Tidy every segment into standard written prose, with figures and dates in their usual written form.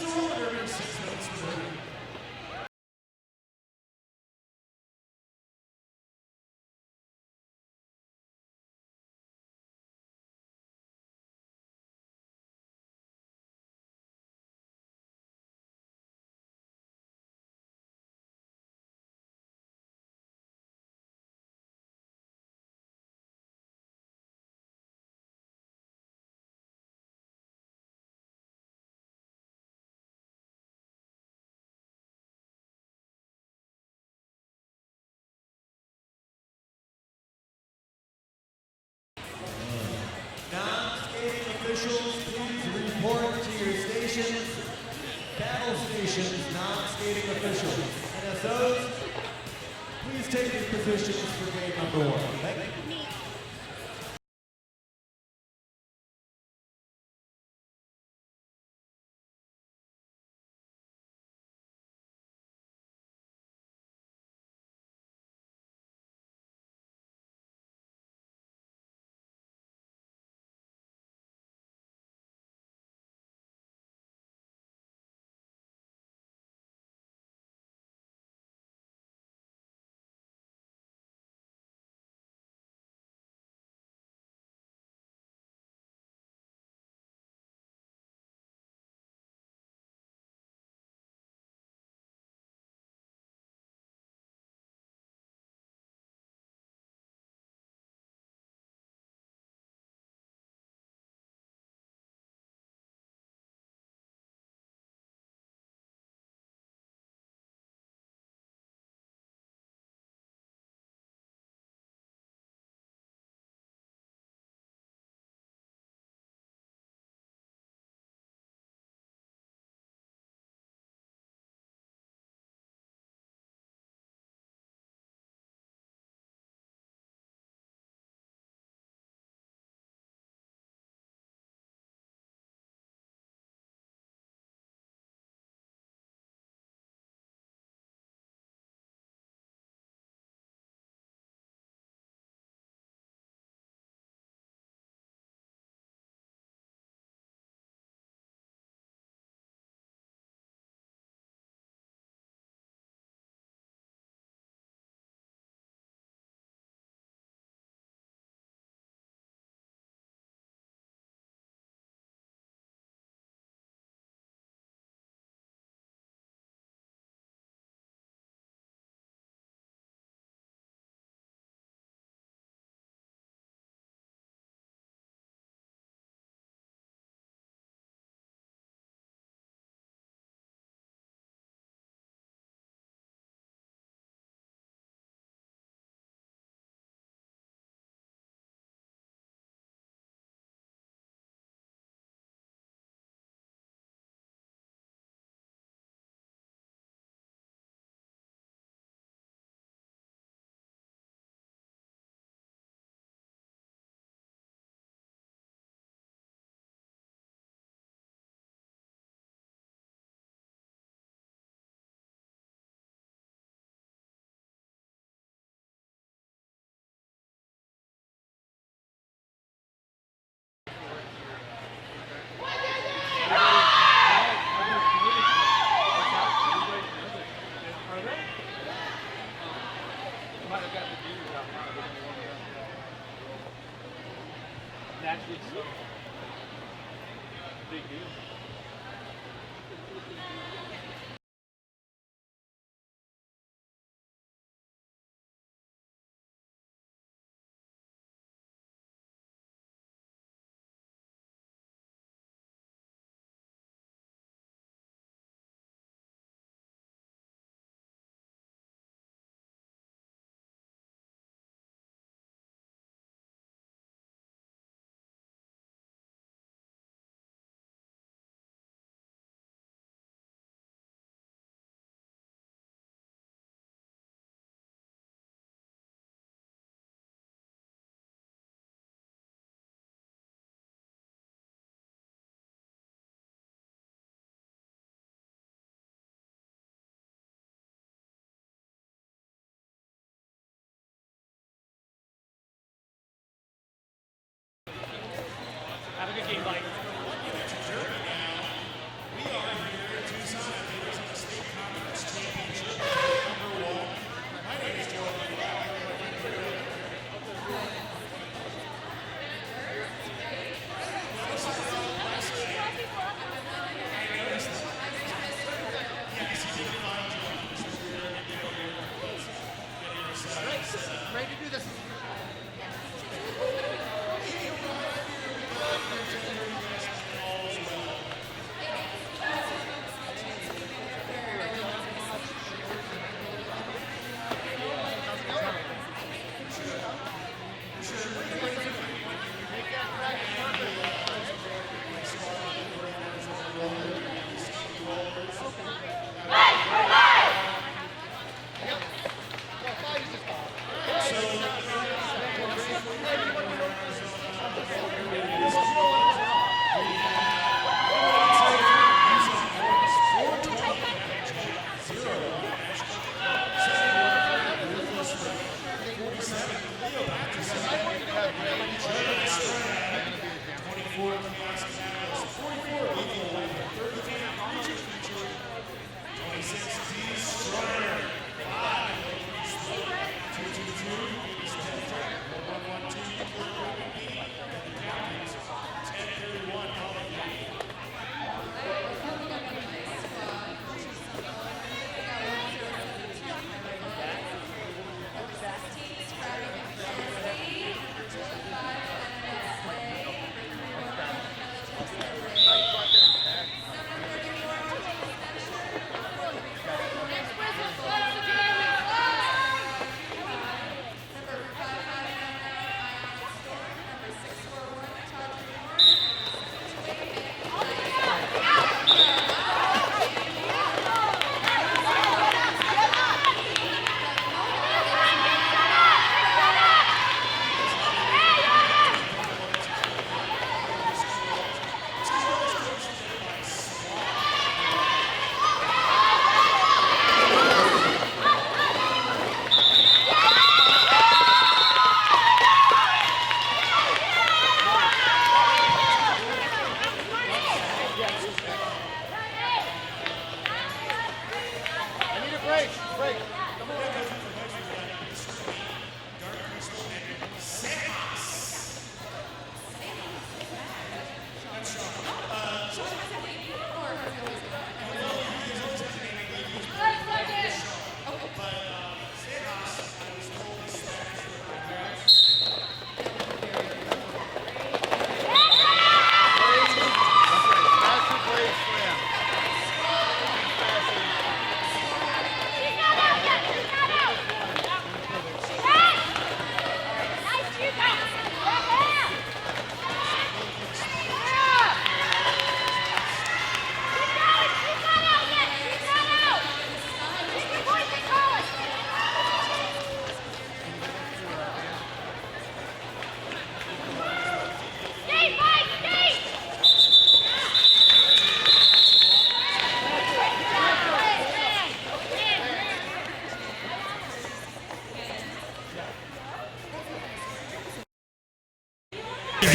minutes to roller derby, 6 minutes to derby. Non-skating officials, please report to your stations. Battle stations, non-skating officials. NSOs, please take your positions for game number 1. Thank you. Naturally so. Big deal.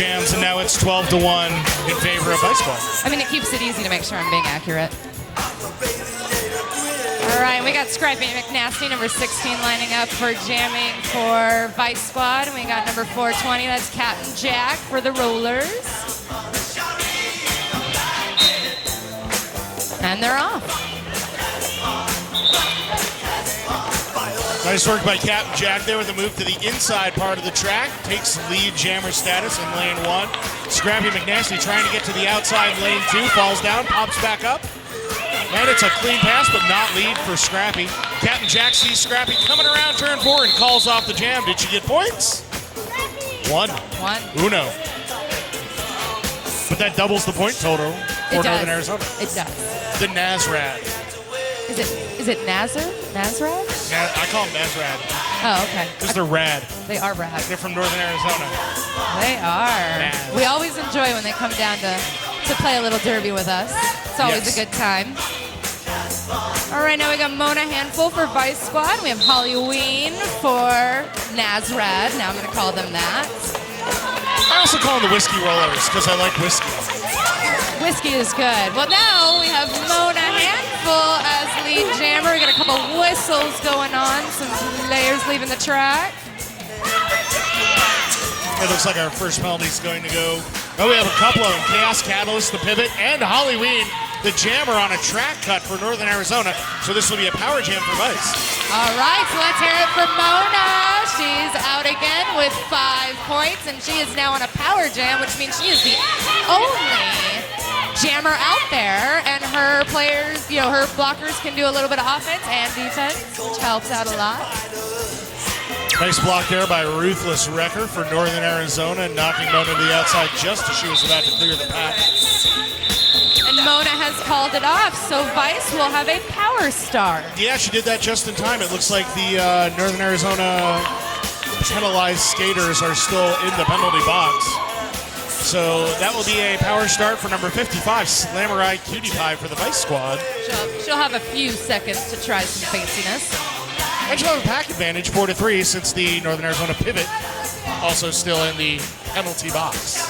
Jams, and now it's 12-1 in favor of Vice Squad. I mean, it keeps it easy to make sure I'm being accurate. All right, we got Scrappy McNasty, number 16, lining up for jamming for Vice Squad. And we got number 420, that's Captain Jack for the Rollers. And they're off. Nice work by Captain Jack there with a move to the inside part of the track. Takes lead jammer status in lane 1. Scrappy McNasty trying to get to the outside lane 2. Falls down, pops back up. And it's a clean pass, but not lead for Scrappy. Captain Jack sees Scrappy coming around turn 4 and calls off the jam. Did she get points? One. Uno. But that doubles the point total for Northern Arizona. It does. The Nazrad. Is it Nazrad? I call them Nazrad. Oh, okay. Because they're rad. They are rad. They're from Northern Arizona. They are. Naz. We always enjoy when they come down to play a little derby with us. It's always a good time. All right, now we got Mona Handful for Vice Squad. We have Halloween for Nazrad. Now I'm going to call them that. I also call them the Whiskey Rollers because I like whiskey. Whiskey is good. Well, now we have Mona Handful as lead jammer. We got a couple whistles going on. Some players leaving the track. It looks like our first penalty is going to go. Oh, we have a couple of them. Chaos Catalyst, the pivot, and Halloween, the jammer on a track cut for Northern Arizona. So this will be a power jam for Vice. All right, so let's hear it from Mona. She's out again with 5 points, and she is now on a power jam, which means she is the only jammer out there, and her players, her blockers can do a little bit of offense and defense, which helps out a lot. Nice block there by Ruthless Wrecker for Northern Arizona, knocking Mona to the outside just as she was about to clear the path. And Mona has called it off, so Vice will have a power star. Yeah, she did that just in time. It looks like the Northern Arizona penalized skaters are still in the penalty box. So that will be a power start for number 55, Slamurai Cutie Pie for the Vice squad. She'll have a few seconds to try some fanciness. And she'll have a pack advantage, 4-3, since the Northern Arizona pivot also still in the penalty box.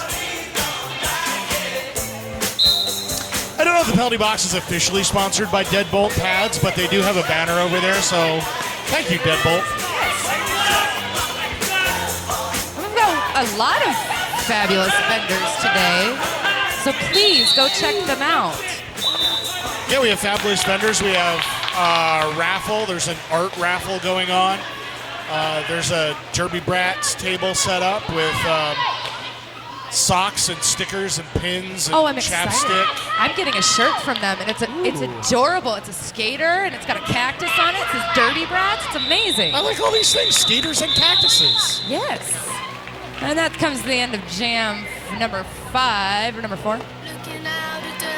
I don't know if the penalty box is officially sponsored by Deadbolt Pads, but they do have a banner over there, so thank you, Deadbolt. We've got a lot of fabulous vendors today, so please go check them out. Yeah, we have fabulous vendors. We have raffle. There's an art raffle going on. There's a Derby Brats table set up with socks and stickers and pins and I'm chapstick. excited. I'm getting a shirt from them, and it's adorable. It's a skater, and it's got a cactus on it. It says Derby Brats. It's amazing. I like all these things, skaters and cactuses. Yes. And that comes to the end of jam number 5, or number 4?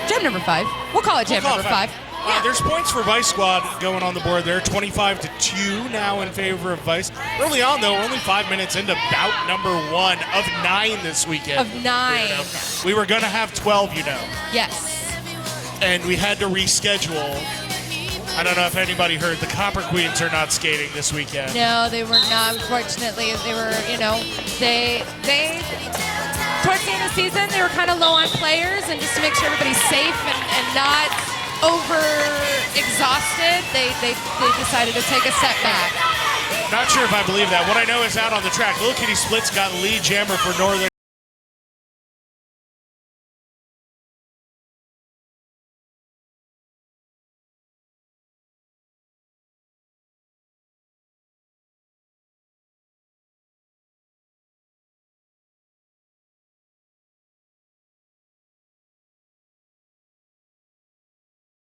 Jam number 5. We'll call it jam number 5. Yeah. There's points for Vice Squad going on the board there. 25-2 now in favor of Vice. Early on, though, we're only 5 minutes into bout number 1 of 9 this weekend. Of 9. We were going to have 12, Yes. And we had to reschedule. I don't know if anybody heard, the Copper Queens are not skating this weekend. No, they were not, unfortunately. They were, they towards the end of the season, they were kind of low on players, and just to make sure everybody's safe and not over-exhausted, they decided to take a step back. Not sure if I believe that. What I know is out on the track, Little Kitty Splits got lead jammer for Northern.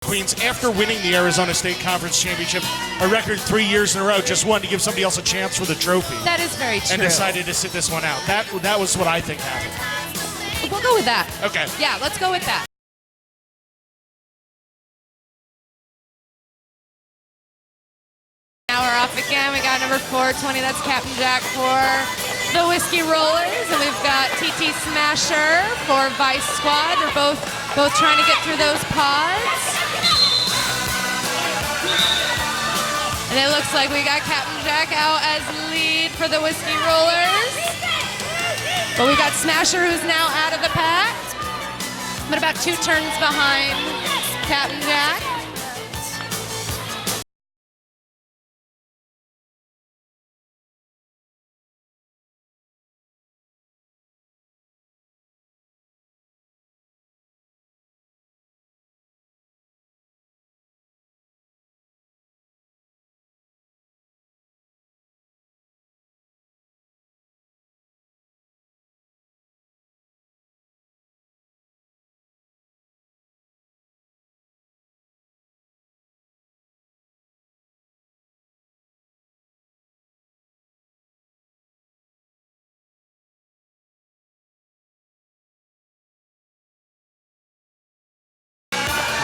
Queens, after winning the Arizona State Conference Championship a record 3 years in a row, just wanted to give somebody else a chance for the trophy. That is very true. And decided to sit this one out. That was what I think happened. We'll go with that. Okay. Yeah, let's go with that. Now we're off again. We got number 420. That's Captain Jack for the Whiskey Rollers, and we've got TT Smasher for Vice Squad. We're both trying to get through those pods. And it looks like we got Captain Jack out as lead for the Whiskey Rollers. But we got Smasher, who's now out of the pack, but about 2 turns behind Captain Jack.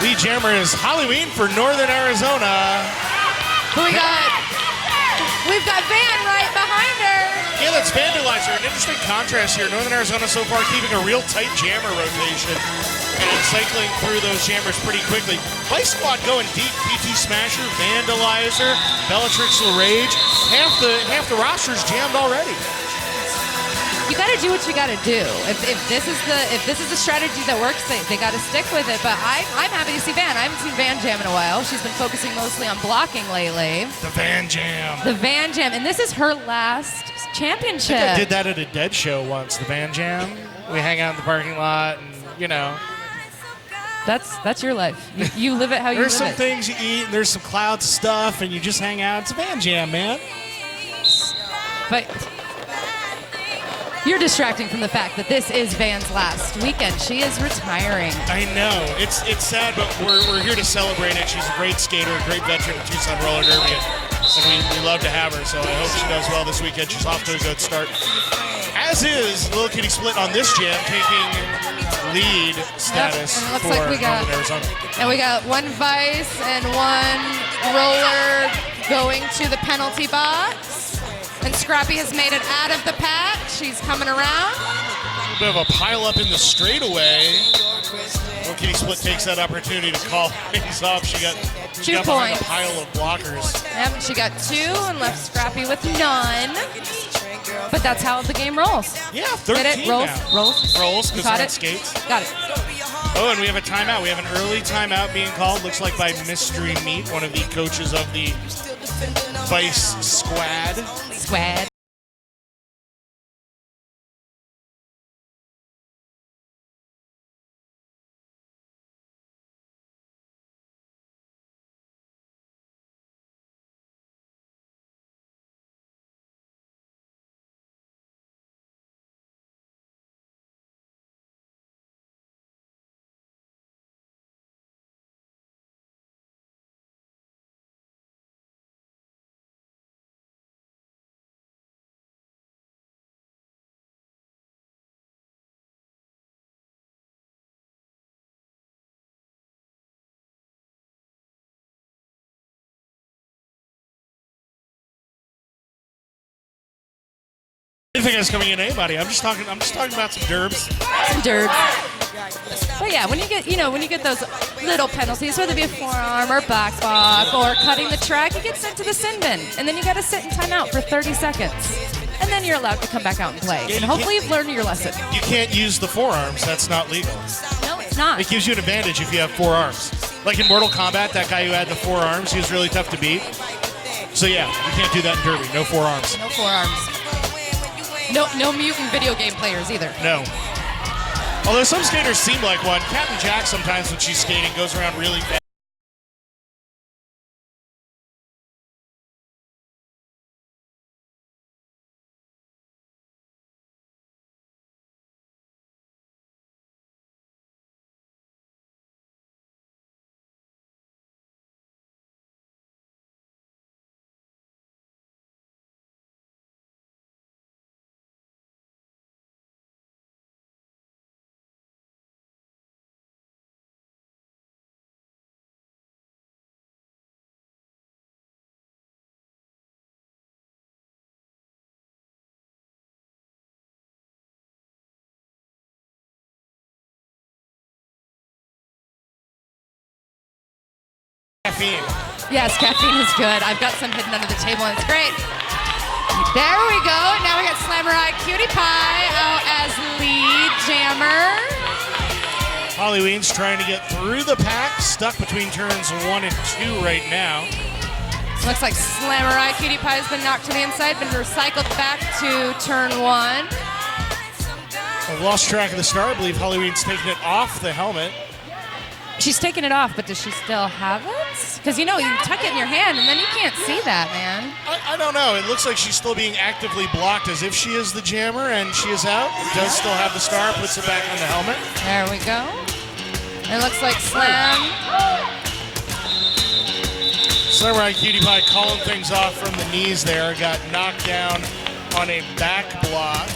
Lead jammer is Halloween for Northern Arizona. We've got Van right behind her. Yeah, that's Vandalizer. An interesting contrast here. Northern Arizona so far keeping a real tight jammer rotation and cycling through those jammers pretty quickly. Vice Squad going deep. PT Smasher, Vandalizer, Bellatrix LaRage. Half the roster's jammed already. You got to do what you got to do. If this is the strategy that works, they got to stick with it. But I'm happy to see Van. I haven't seen Van Jam in a while. She's been focusing mostly on blocking lately. The Van Jam. The Van Jam, and this is her last championship. I think I did that at a Dead show once. The Van Jam. We hang out in the parking lot, and That's your life. You live it how you live it. There's some things you eat, and there's some cloud stuff, and you just hang out. It's a Van Jam, man. But you're distracting from the fact that this is Van's last weekend. She is retiring. I know. It's sad, but we're here to celebrate it. She's a great skater, a great veteran of Tucson Roller Derby, and we love to have her. So I hope she does well this weekend. She's off to a good start. As is Little Kitty Split on this jam, taking lead status and it looks for like we got- Northern Arizona. And we got one vice and one roller going to the penalty box. And Scrappy has made it out of the pack. She's coming around. A bit of a pile up in the straightaway. Kitty Split takes that opportunity to call things off. She got 2 behind a points. pile of blockers. Yep, she got 2 and left Scrappy with none. But that's how the game rolls. Yeah, 13 Get it? Rolls? now. Rolls? Rolls, You because caught they're on it? skates. Got it. Oh, and we have a timeout. We have an early timeout being called. Looks like by Mystery Meat, one of the coaches of the Vice squad. Squad. I didn't think I was coming in anybody. I'm just talking about some derbs. Some dirt. But yeah, when you get those little penalties, whether it be a forearm or box walk or cutting the track, you get sent to the sin bin. And then you got to sit in timeout for 30 seconds. And then you're allowed to come back out and play. Yeah, and you hopefully you've learned your lesson. You can't use the forearms. That's not legal. No, it's not. It gives you an advantage if you have 4 arms. Like in Mortal Kombat, that guy who had the 4 arms, he was really tough to beat. So yeah, you can't do that in Derby. No 4 arms. No forearms. No mutant video game players either. No. Although some skaters seem like one. Captain Jack sometimes when she's skating goes around really fast. Caffeine. Yes, caffeine is good. I've got some hidden under the table and it's great. There we go. Now we got Slammerai Cutie Pie out as lead jammer. Holly Weens trying to get through the pack, stuck between turns 1 and 2 right now. Looks like Slammerai Cutie Pie has been knocked to the inside, been recycled back to turn 1. I've lost track of the star. I believe Holly Weens taking it off the helmet. She's taking it off, but does she still have it? Because you tuck it in your hand and then you can't see that, man. I don't know. It looks like she's still being actively blocked as if she is the jammer, and she is out. Does still have the star, puts it back on the helmet. There we go. It looks like Slammerai Cutie Pie calling things off from the knees there. Got knocked down on a back block.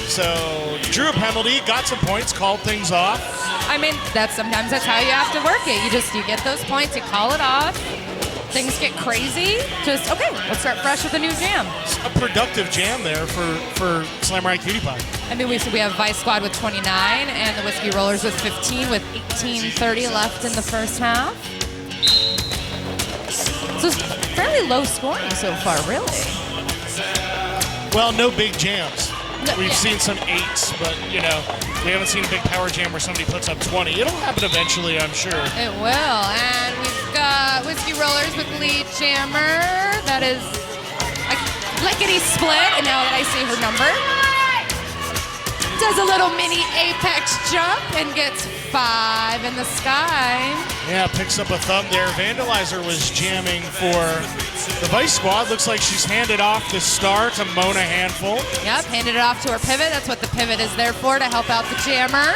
So drew a penalty, got some points, called things off. I mean, sometimes that's how you have to work it. You get those points, you call it off. Things get crazy. Just, okay, let's start fresh with a new jam. A productive jam there for Slammerai Cutie Pie. I mean, we have Vice Squad with 29 and the Whiskey Rollers with 15 with 18:30 left in the first half. So it's fairly low scoring so far, really. Well, no big jams. No, We've yeah. seen some 8s, but, we haven't seen a big power jam where somebody puts up 20. It'll happen eventually, I'm sure. It will. And we've got Whiskey Rollers with lead jammer. That is a lickety split. And now that I see her number, does a little mini apex jump and gets 5 in the sky. Yeah, picks up a thumb there. Vandalizer was jamming for the Vice Squad. Looks like she's handed off the star to Mona Handful. Yep, handed it off to her pivot. That's what the pivot is there for, to help out the jammer.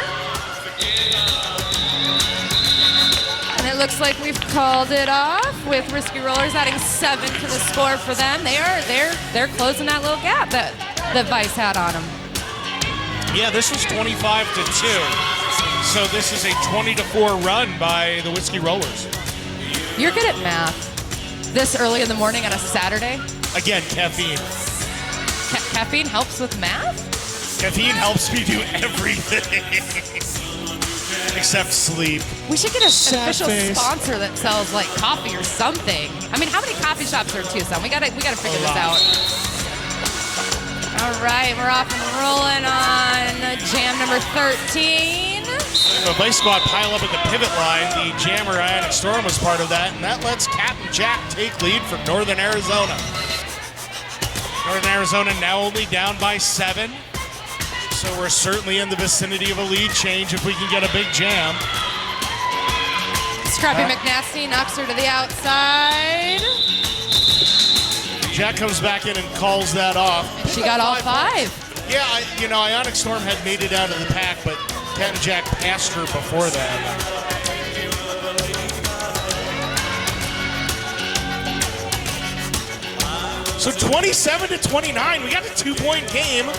And it looks like we've called it off with Risky Rollers adding 7 to the score for them. They're closing that little gap that Vice had on them. Yeah, this was 25-2. So this is a 20-4 run by the Whiskey Rollers. You're good at math. This early in the morning on a Saturday? Again, caffeine. Caffeine helps with math? Caffeine helps me do everything. Except sleep. We should get an Sad official face. sponsor that sells like coffee or something. I mean, how many coffee shops are in Tucson? We gotta figure this out. All right, we're off and rolling on jam number 13. The Vice Squad pile up at the pivot line. The Jammer Ionic Storm was part of that, and that lets Captain Jack take lead from Northern Arizona. Northern Arizona now only down by 7. So we're certainly in the vicinity of a lead change if we can get a big jam. Scrappy McNasty knocks her to the outside. Jack comes back in and calls that off. She got all 5. Yeah, Ionic Storm had made it out of the pack, but Captain Jack passed her before that. So 27-29, we got a 2-point game.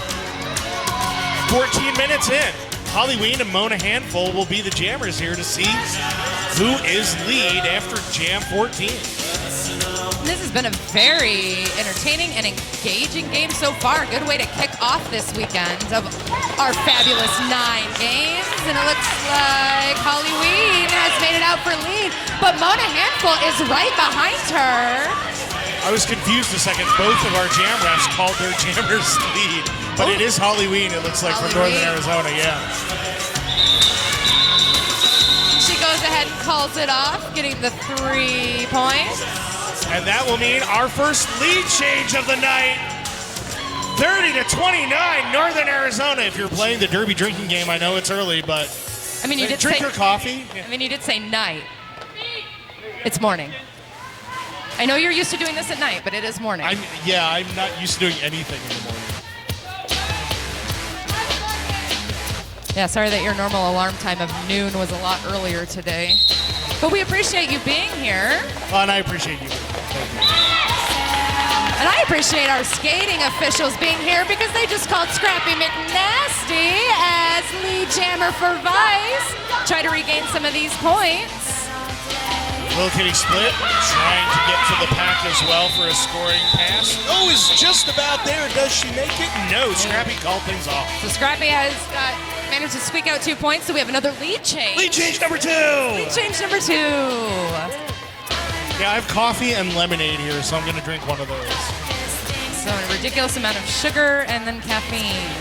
14 minutes in. Holly Ween and Mona Handful will be the jammers here to see who is lead after Jam 14. This has been a very entertaining and engaging game so far. Good way to kick off this weekend of our fabulous 9 games. And it looks like Holly Ween has made it out for lead, but Mona Handful is right behind her. I was confused a second. Both of our jam refs called their jammers lead, but it is Holly Ween, it looks like, from Northern Arizona, yeah. She goes ahead and calls it off, getting the 3 points. And that will mean our first lead change of the night. 30-29, Northern Arizona. If you're playing the Derby drinking game, I know it's early, but I mean, you did drink say your coffee. I mean, you did say night. It's morning. I know you're used to doing this at night, but it is morning. I'm not used to doing anything in the morning. Yeah, sorry that your normal alarm time of noon was a lot earlier today. But we appreciate you being here. Oh, and I appreciate you. Thank you. And I appreciate our skating officials being here because they just called Scrappy McNasty as lead jammer for Vice. Try to regain some of these points. Little Kitty split, trying to get to the pack as well for a scoring pass. Oh, is just about there. Does she make it? No, Scrappy called things off. So Scrappy has managed to squeak out 2 points, so we have another lead change. Lead change number 2. Lead change number 2. Yeah, I have coffee and lemonade here, so I'm going to drink one of those. So a ridiculous amount of sugar and then caffeine.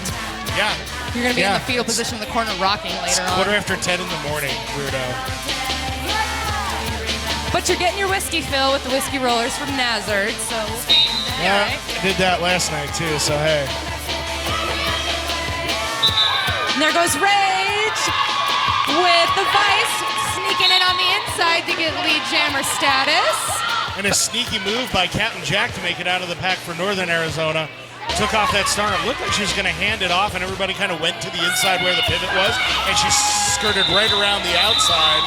Yeah. You're going to be in the fetal position in the corner rocking later on. 10:15 in the morning, weirdo. But you're getting your whiskey fill with the Whiskey Rollers from Nazard, so yeah, right. I did that last night too, so hey. And there goes Rage with the Vice sneaking in on the inside to get lead jammer status. And a sneaky move by Captain Jack to make it out of the pack for Northern Arizona. Took off that star. It looked like she was going to hand it off, and everybody kind of went to the inside where the pivot was, and she skirted right around the outside.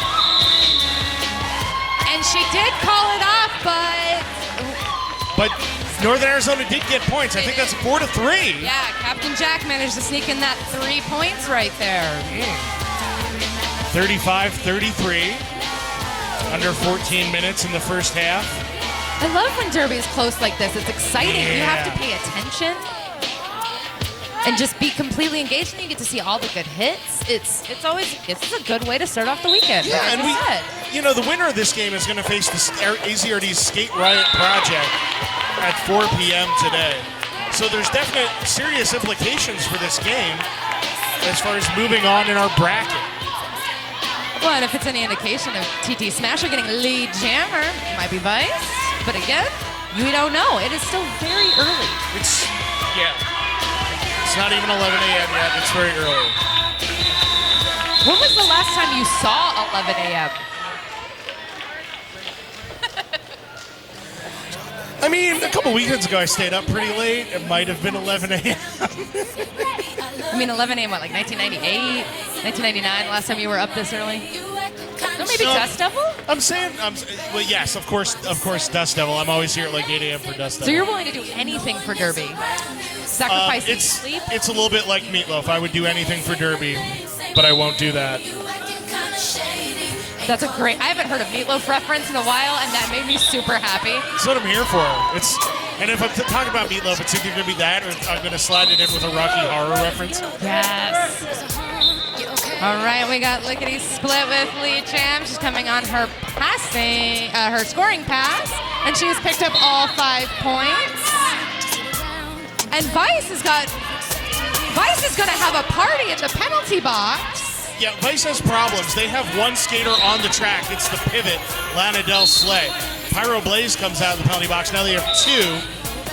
And she did call it off, but Northern Arizona did get points. I think that's 4-3. Yeah, Captain Jack managed to sneak in that 3 points right there. 35-33. Under 14 minutes in the first half. I love when Derby is close like this. It's exciting. Yeah. You have to pay attention and just be completely engaged, and you get to see all the good hits. It's a good way to start off the weekend. Yeah, like and the winner of this game is going to face the AZRD's Skate Riot Project at 4 p.m. today. So there's definite serious implications for this game as far as moving on in our bracket. Well, and if it's any indication of TT Smasher getting lead jammer, it might be Vice. But again, we don't know. It is still very early. It's not even 11 a.m. yet. It's very early. When was the last time you saw 11 a.m.? I mean, a couple weekends ago I stayed up pretty late. It might have been 11 a.m. I mean, 11 a.m. what, like 1998, 1999, last time you were up this early? No, maybe Dust Devil? I'm saying, well, yes, of course, Dust Devil. I'm always here at like 8 a.m. for Dust Devil. So you're willing to do anything for Derby? Sacrificing sleep? It's a little bit like Meatloaf. I would do anything for Derby, but I won't do that. That's a great. I haven't heard a Meatloaf reference in a while, and that made me super happy. That's what I'm here for. And if I'm talking about Meatloaf, it's either going to be that, or I'm going to slide it in with a Rocky Horror reference. Yes. All right, we got Lickety Split with Lee Jam. She's coming on her passing, her scoring pass, and she has picked up all 5 points. And Vice is going to have a party in the penalty box. Yeah, Vice has problems. They have one skater on the track. It's the pivot, Lana Del Slay. Pyro Blaze comes out of the penalty box. Now they have 2.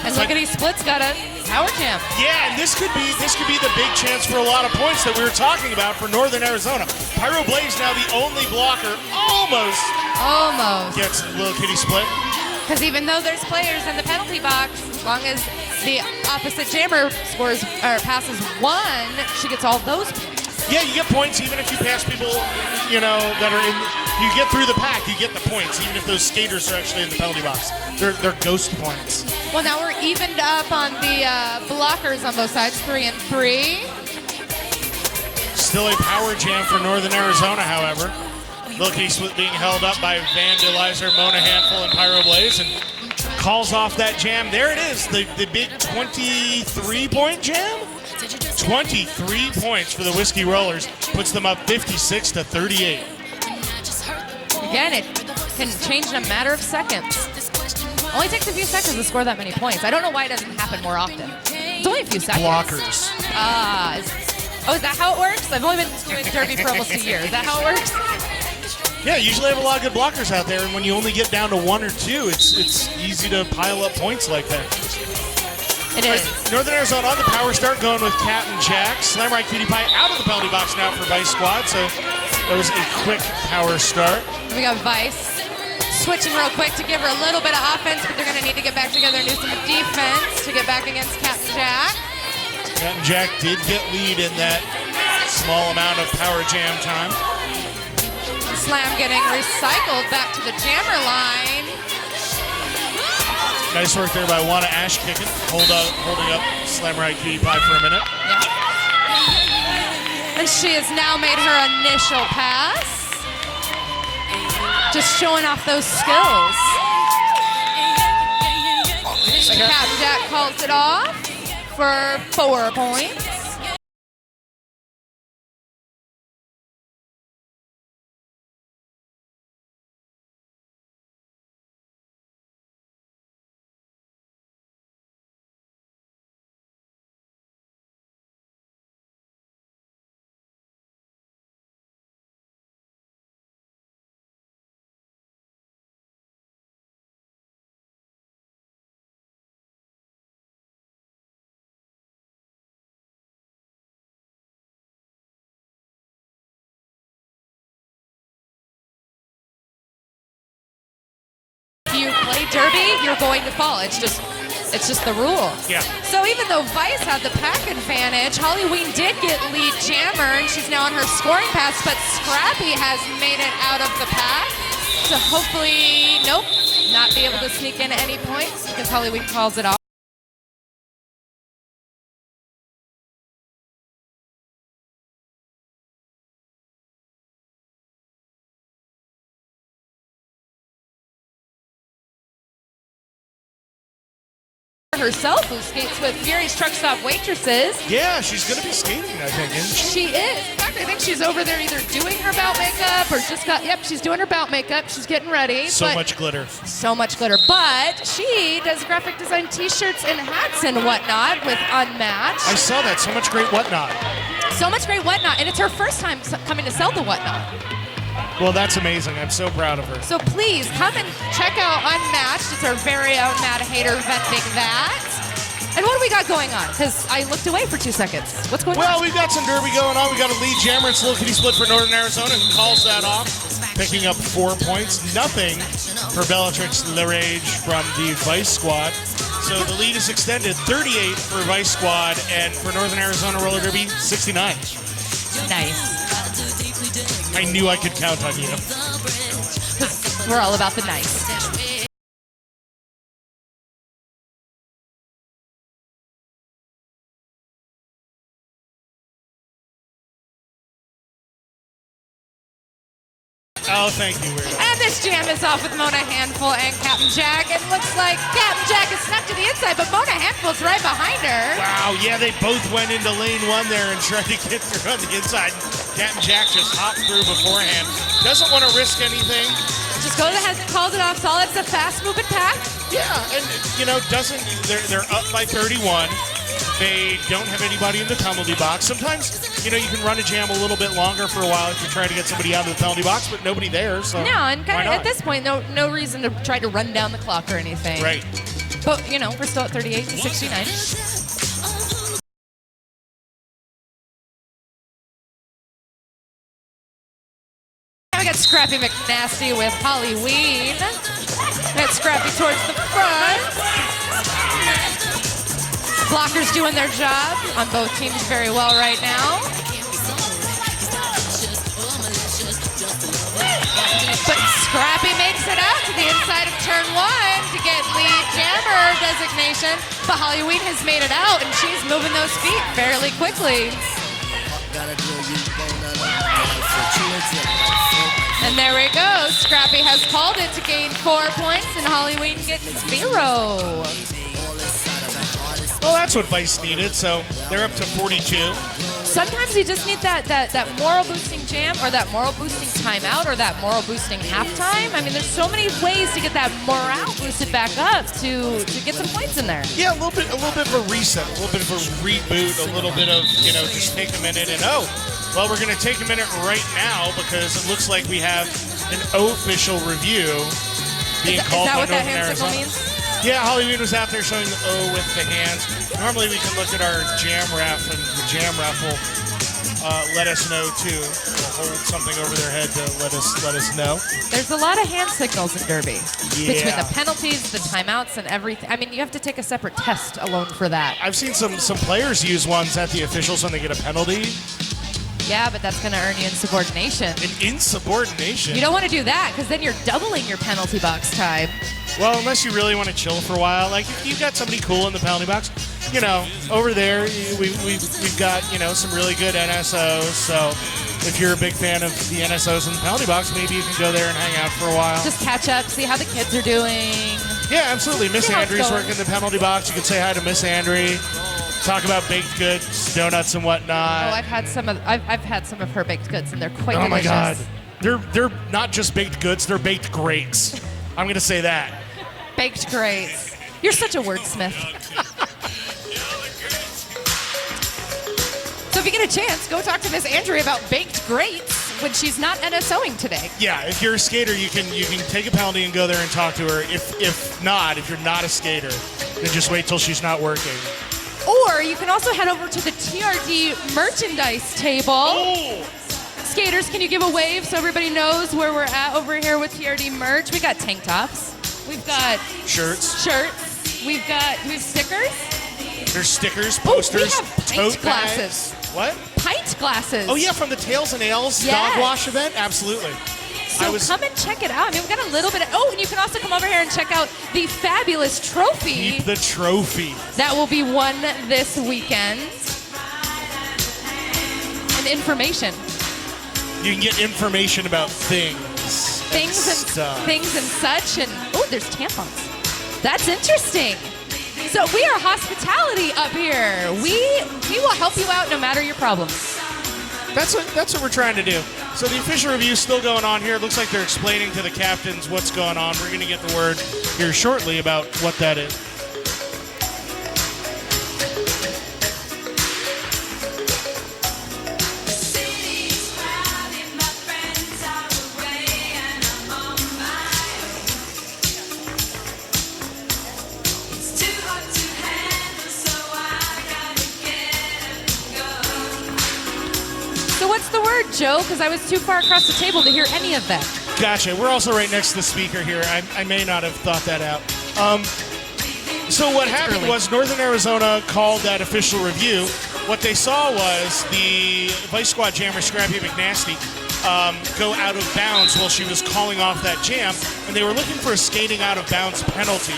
And Lickety Split's got a power jam. Yeah, and this could be the big chance for a lot of points that we were talking about for Northern Arizona. Pyro Blaze now the only blocker, almost gets Little Kitty Split. Because even though there's players in the penalty box, as long as the opposite jammer scores or passes 1, she gets all those points. Yeah, you get points even if you pass people, that are in. You get through the pack, you get the points, even if those skaters are actually in the penalty box. They're ghost points. Well, now we're evened up on the blockers on both sides, 3 and 3. Still a power jam for Northern Arizona, however. Little Kitty Split being held up by Vandalizer, Mona Handful, and Pyro Blaze, and calls off that jam. There it is, the big 23-point jam. 23 points for the Whiskey Rollers, puts them up 56-38. Again, it can change in a matter of seconds. Only takes a few seconds to score that many points. I don't know why it doesn't happen more often. It's only a few seconds. Blockers. Is that how it works? I've only been doing Derby for almost a year. Is that how it works? Yeah, usually have a lot of good blockers out there, and when you only get down to 1 or 2, it's easy to pile up points like that. It is. Northern Arizona on the power start, going with Cat and Jack. Slam Right Cutie Pie out of the penalty box now for Vice Squad, so that was a quick power start. We got Vice switching real quick to give her a little bit of offense, but they're going to need to get back together and do some defense to get back against Cat and Jack. Cat and Jack did get lead in that small amount of power jam time. Slam getting recycled back to the jammer line. Nice work there by Wanna Ash kicking, holding up Slam Right Cutie Pie for a minute. Yeah. And she has now made her initial pass. Just showing off those skills. Cat Jack calls it off for 4 points. If you play Derby, you're going to fall. It's just the rule. Yeah. So even though Vice had the pack advantage, Halloween did get lead jammer, and she's now on her scoring pass, but Scrappy has made it out of the pack. So hopefully, not be able to sneak in any points because Halloween calls it off. Herself, who skates with Fury's Truck Stop Waitresses. Yeah, she's going to be skating, I think, isn't she? She is. In fact, I think she's over there either doing her bout makeup or just she's doing her bout makeup. She's getting ready. So much glitter. So much glitter. But she does graphic design t-shirts and hats and whatnot with Unmatched. I saw that. So much great whatnot. So much great whatnot. And it's her first time coming to sell the whatnot. Well, that's amazing. I'm so proud of her. So please come and check out Unmatched. It's our very own Mad Hater vending that. And what do we got going on? Because I looked away for 2 seconds. What's going on? Well, we've got some Derby going on. We got a lead jammer. It's Little Kitty Split for Northern Arizona, who calls that off, picking up 4 points. Nothing for Bellatrix LaRage from the Vice Squad. So the lead is extended, 38 for Vice Squad, and for Northern Arizona Roller Derby, 69. Nice. I knew I could count on you. We're all about the nice. Oh, thank you, Weirdo. And this jam is off with Mona Handful and Captain Jack. It looks like Captain Jack is snuck to the inside, but Mona Handful's right behind her. Wow, yeah, they both went into lane 1 there and tried to get through on the inside. Captain Jack just hopped through beforehand. Doesn't want to risk anything. Just goes ahead and calls it off. Solid. It's a fast-moving pack. Yeah, and, they're up by 31. They don't have anybody in the penalty box. Sometimes, you can run a jam a little bit longer for a while if you're trying to get somebody out of the penalty box, but nobody there, so no, and kind of at this point, no reason to try to run down the clock or anything. Right. But, we're still at 38 to 69. We got Scrappy McNasty with Holly Ween. We got Scrappy towards the front. Blockers doing their job on both teams very well right now. But Scrappy makes it out to the inside of turn 1 to get lead jammer designation. But Holly Ween has made it out, and she's moving those feet fairly quickly. And there we go. Scrappy has called it to gain 4 points, and Holly Ween gets 0. Well, that's what Vice needed, so they're up to 42. Sometimes you just need that moral boosting jam, or that moral boosting timeout, or that moral boosting halftime. I mean, there's so many ways to get that morale boosted back up to get some points in there. Yeah, a little bit of a reset, a little bit of a reboot, a little bit of, just take a minute and well, we're going to take a minute right now because it looks like we have an official review being called by Northern Arizona. Means? Yeah, Holly Ween was out there showing the O with the hands. Normally we can look at our jam ref, and the jam ref will let us know too. They'll hold something over their head to let us know. There's a lot of hand signals in Derby. Yeah. Between the penalties, the timeouts, and everything. I mean, you have to take a separate test alone for that. I've seen some players use ones at the officials when they get a penalty. Yeah, but that's going to earn you insubordination. An insubordination? You don't want to do that, because then you're doubling your penalty box time. Well, unless you really want to chill for a while. Like, if you've got somebody cool in the penalty box, over there, we've got, some really good NSOs. So if you're a big fan of the NSOs in the penalty box, maybe you can go there and hang out for a while. Just catch up, see how the kids are doing. Yeah, absolutely. Miss Andrews working in the penalty box. You can say hi to Miss Andre. Talk about baked goods, donuts, and whatnot. Oh, I've had some of her baked goods, and they're quite delicious. Oh my God, they're not just baked goods; they're baked greats. I'm gonna say that. Baked greats. You're such a wordsmith. So if you get a chance, go talk to Miss Andrea about baked greats when she's not NSOing today. Yeah, if you're a skater, you can take a penalty and go there and talk to her. If you're not a skater, then just wait till she's not working. Or you can also head over to the TRD merchandise table. Oh. Skaters, can you give a wave so everybody knows where we're at over here with TRD merch? We got tank tops. We've got shirts. We have stickers. There's stickers, posters, we have pint tote glasses. bags. What? Pint glasses. Oh yeah, from the Tails and Ales Yes. dog wash event? Absolutely. So come and check it out. I mean, we've got a little bit of... Oh, and you can also come over here and check out the fabulous trophy. Keep the trophy. That will be won this weekend. And information. You can get information about things and such. And oh, there's tampons. That's interesting. So we are hospitality up here. We will help you out no matter your problems. That's what we're trying to do. So the official review is still going on here. It looks like they're explaining to the captains what's going on. We're going to get the word here shortly about what that is. So what's the word, Joe? Because I was too far across the table to hear any of that. Gotcha. We're also right next to the speaker here. I may not have thought that out. So what happened was Northern Arizona called that official review. What they saw was the Vice Squad jammer, Scrappy McNasty, go out of bounds while she was calling off that jam, and they were looking for a skating out of bounds penalty,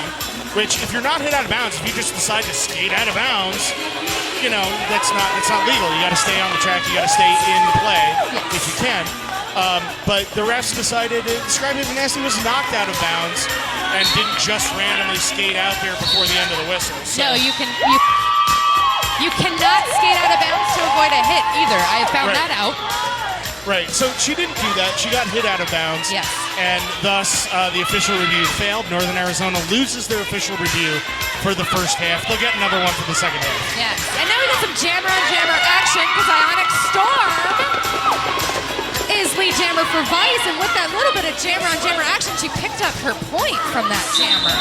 which if you're not hit out of bounds, if you just decide to skate out of bounds, you know, that's not legal. You got to stay on the track. You got to stay in play if you can. But the refs decided Scrappy McNasty was knocked out of bounds and didn't just randomly skate out there before the end of the whistle. So. No, you cannot skate out of bounds to avoid a hit either. I found that out. Right, so she didn't do that. She got hit out of bounds. Yes. And thus, the official review failed. Northern Arizona loses their official review for the first half. They'll get another one for the second half. Yes. And now we got some jammer on jammer action because Ionic Storm is lead jammer for Vice. And with that little bit of jammer on jammer action, she picked up her point from that jammer.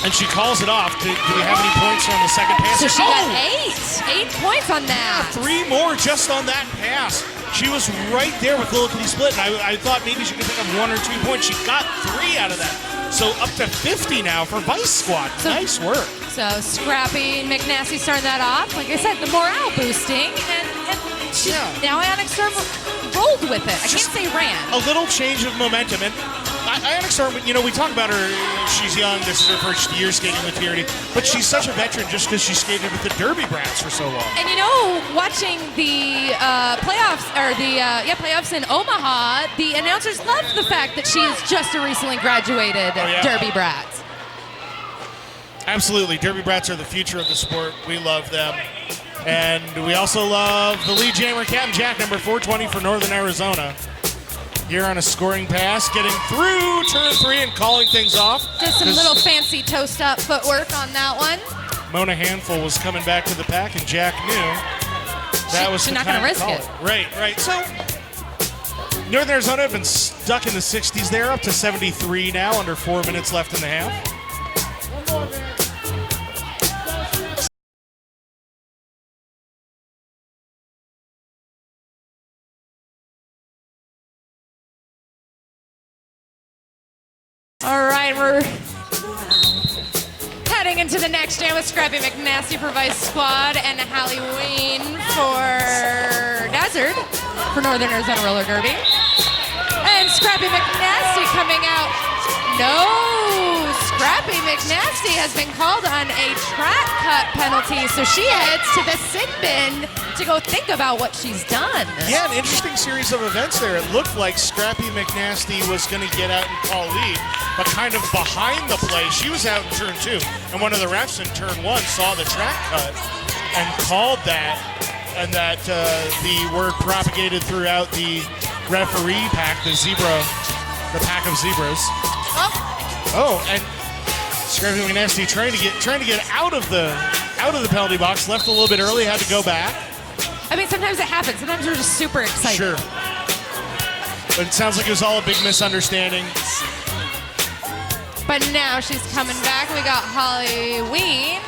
And she calls it off. Do we have any points on the second pass? So she got 8 points on that. 3 more just on that pass. She was right there with Little Kitty Split, and I thought maybe she could pick up 1 or 2 points. She got 3 out of that. So up to 50 now for Vice Squad. So, nice work. So Scrappy and McNasty starting that off. Like I said, the morale boosting, and now Ionic Storm rolled with it. I can't say ran. A little change of momentum. And Ionic Storm, you know, we talk about her, she's young, this is her first year skating with Purity, but she's such a veteran just because she skated with the Derby Brats for so long. And you know, watching the playoffs in Omaha, the announcers loved the fact that she is just a recently graduated Derby Brat. Absolutely, Derby Brats are the future of the sport. We love them. And we also love the lead jammer, Captain Jack, number 420 for Northern Arizona. Here on a scoring pass, getting through turn 3 and calling things off. Just some little fancy toast-up footwork on that one. Mona Handful was coming back to the pack, and Jack knew that was the time to call it. She's not going to risk it. Right. So, Northern Arizona have been stuck in the 60s there, up to 73 now, under 4 minutes left in the half. One more, man. All right, we're heading into the next jam with Scrappy McNasty for Vice Squad and Halloween for Desert for Northern Arizona Roller Derby. And Scrappy McNasty coming out. No, Scrappy McNasty has been called on a track cut penalty, so she heads to the sin bin to go think about what she's done. Yeah, an interesting series of events there. It looked like Scrappy McNasty was going to get out and call lead, but kind of behind the play, she was out in turn 2, and one of the refs in turn 1 saw the track cut and called that, and that the word propagated throughout the referee pack, the pack of zebras. Oh, and Scrappy McNasty trying to get out of the penalty box, left a little bit early, had to go back. I mean, sometimes it happens. Sometimes we're just super excited. Sure. But it sounds like it was all a big misunderstanding. But now she's coming back. We got Holly Ween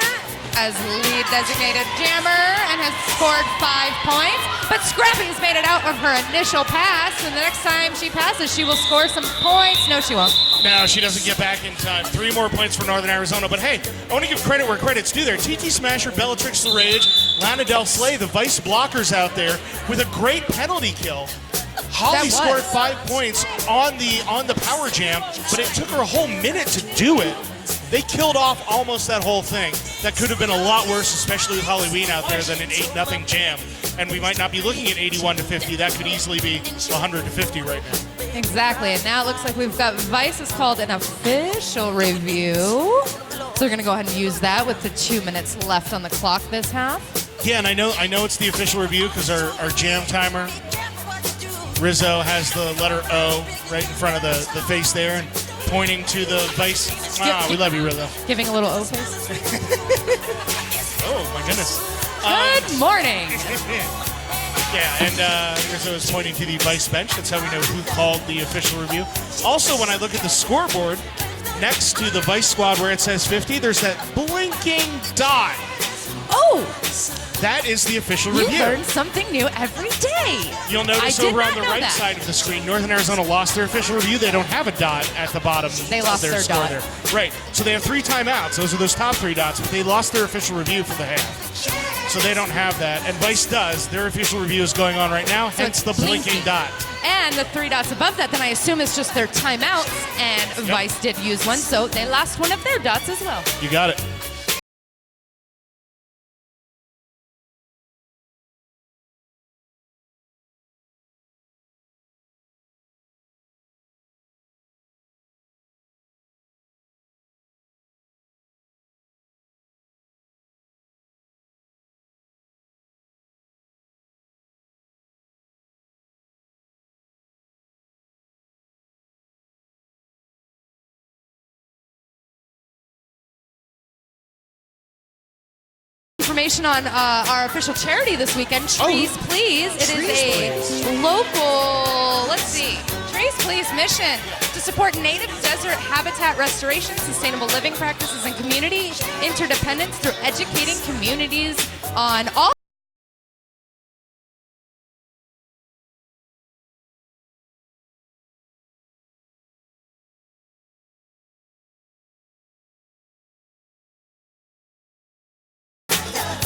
as lead designated jammer and has scored 5 points. But Scrappy's made it out of her initial pass, and the next time she passes, she will score some points. No, she won't. No, she doesn't get back in time. 3 more points for Northern Arizona. But hey, I want to give credit where credit's due there. TT Smasher, Bellatrix the Rage, Lana Del Slay, the Vice blockers out there with a great penalty kill. Holly scored 5 points on the power jam, but it took her a whole minute to do it. They killed off almost that whole thing. That could have been a lot worse, especially with Holly Ween out there, than an 8-0 jam. And we might not be looking at 81-50. That could easily be 100-50 right now. Exactly. And now it looks like we've got Vice has called an official review. So we're going to go ahead and use that with the 2 minutes left on the clock this half. Yeah, and I know it's the official review because our jam timer, Rizzo, has the letter O right in front of the face there and pointing to the Vice. We love you, Rizzo. Giving a little O face. Oh, my goodness. Good morning. Yeah, and Rizzo is pointing to the Vice bench. That's how we know who called the official review. Also, when I look at the scoreboard, next to the Vice squad where it says 50, there's that blinking dot. Oh! That is the official review. You learn something new every day. You'll notice over on the right side of the screen, Northern Arizona lost their official review. They don't have a dot at the bottom they lost of their score dot. there. Right. So they have 3 timeouts. Those are those top 3 dots, but they lost their official review for the half. So they don't have that. And Vice does. Their official review is going on right now, hence the blinking dot. And the 3 dots above that, then I assume it's just their timeouts, and Vice did use one, so they lost one of their dots as well. You got it. Information on our official charity this weekend, Trees Please. It is a local, let's see, Trees Please mission to support native desert habitat restoration, sustainable living practices, and community interdependence through educating communities on all.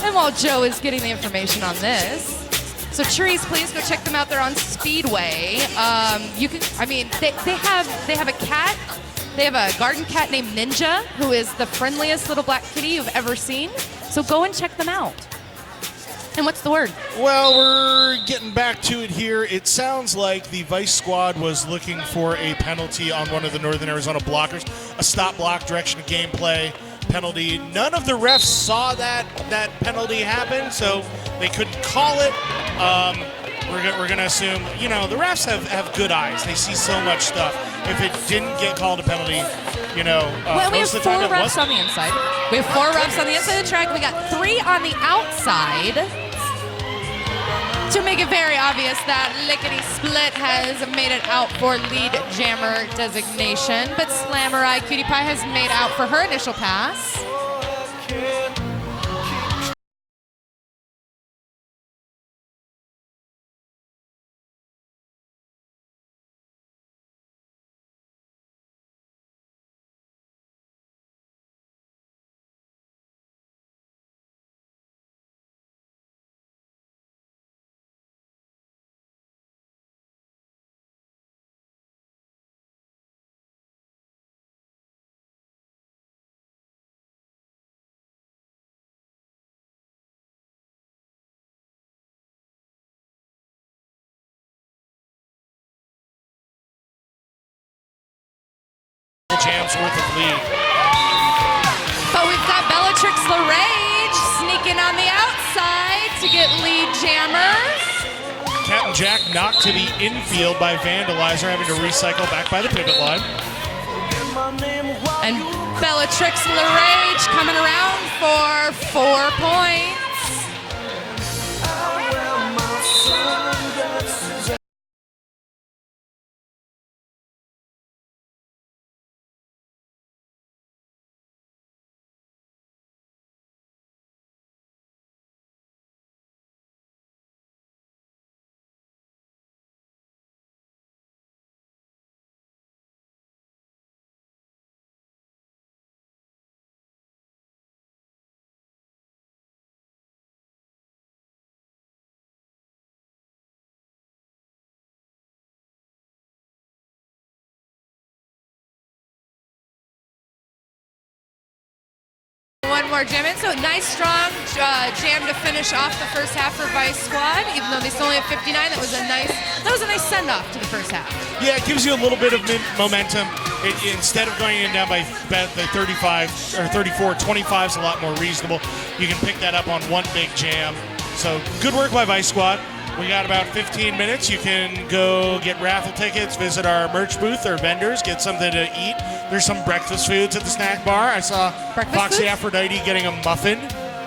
And while Joe is getting the information on this, so Trees Please, go check them out. They're on Speedway. You can, I mean, they have a cat. They have a garden cat named Ninja, who is the friendliest little black kitty you've ever seen. So go and check them out. And what's the word? Well, we're getting back to it here. It sounds like the Vice squad was looking for a penalty on one of the Northern Arizona blockers, a stop block, direction of gameplay penalty. None of the refs saw that penalty happen, so they couldn't call it. We're going to assume, you know, the refs have good eyes. They see so much stuff. If it didn't get called a penalty, you know, well, we have most of the 4 time it refs wasn't. on the inside. We have 4 refs on the inside of the track. We got 3 on the outside. To make it very obvious that Lickety Split has made it out for lead jammer designation, but Slammerai Cutie Pie has made out for her initial pass. Jam's worth of lead. But we've got Bellatrix LaRage sneaking on the outside to get lead jammer. Captain Jack knocked to the infield by Vandalizer, having to recycle back by the pivot line. And Bellatrix LaRage coming around for 4 points. One more jam in. So nice, strong jam to finish off the first half for Vice Squad. Even though they still only have 59, that was a nice send-off to the first half. Yeah, it gives you a little bit of momentum. Instead of going in down by the 35 or 34, 25 is a lot more reasonable. You can pick that up on one big jam. So good work by Vice Squad. We got about 15 minutes. You can go get raffle tickets, visit our merch booth or vendors, get something to eat. There's some breakfast foods at the snack bar. I saw Foxy Aphrodite getting a muffin.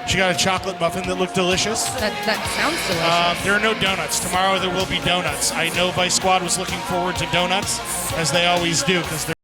She got a chocolate muffin that looked delicious. That sounds delicious. There are no donuts. Tomorrow there will be donuts. I know Vice Squad was looking forward to donuts, as they always do, because they're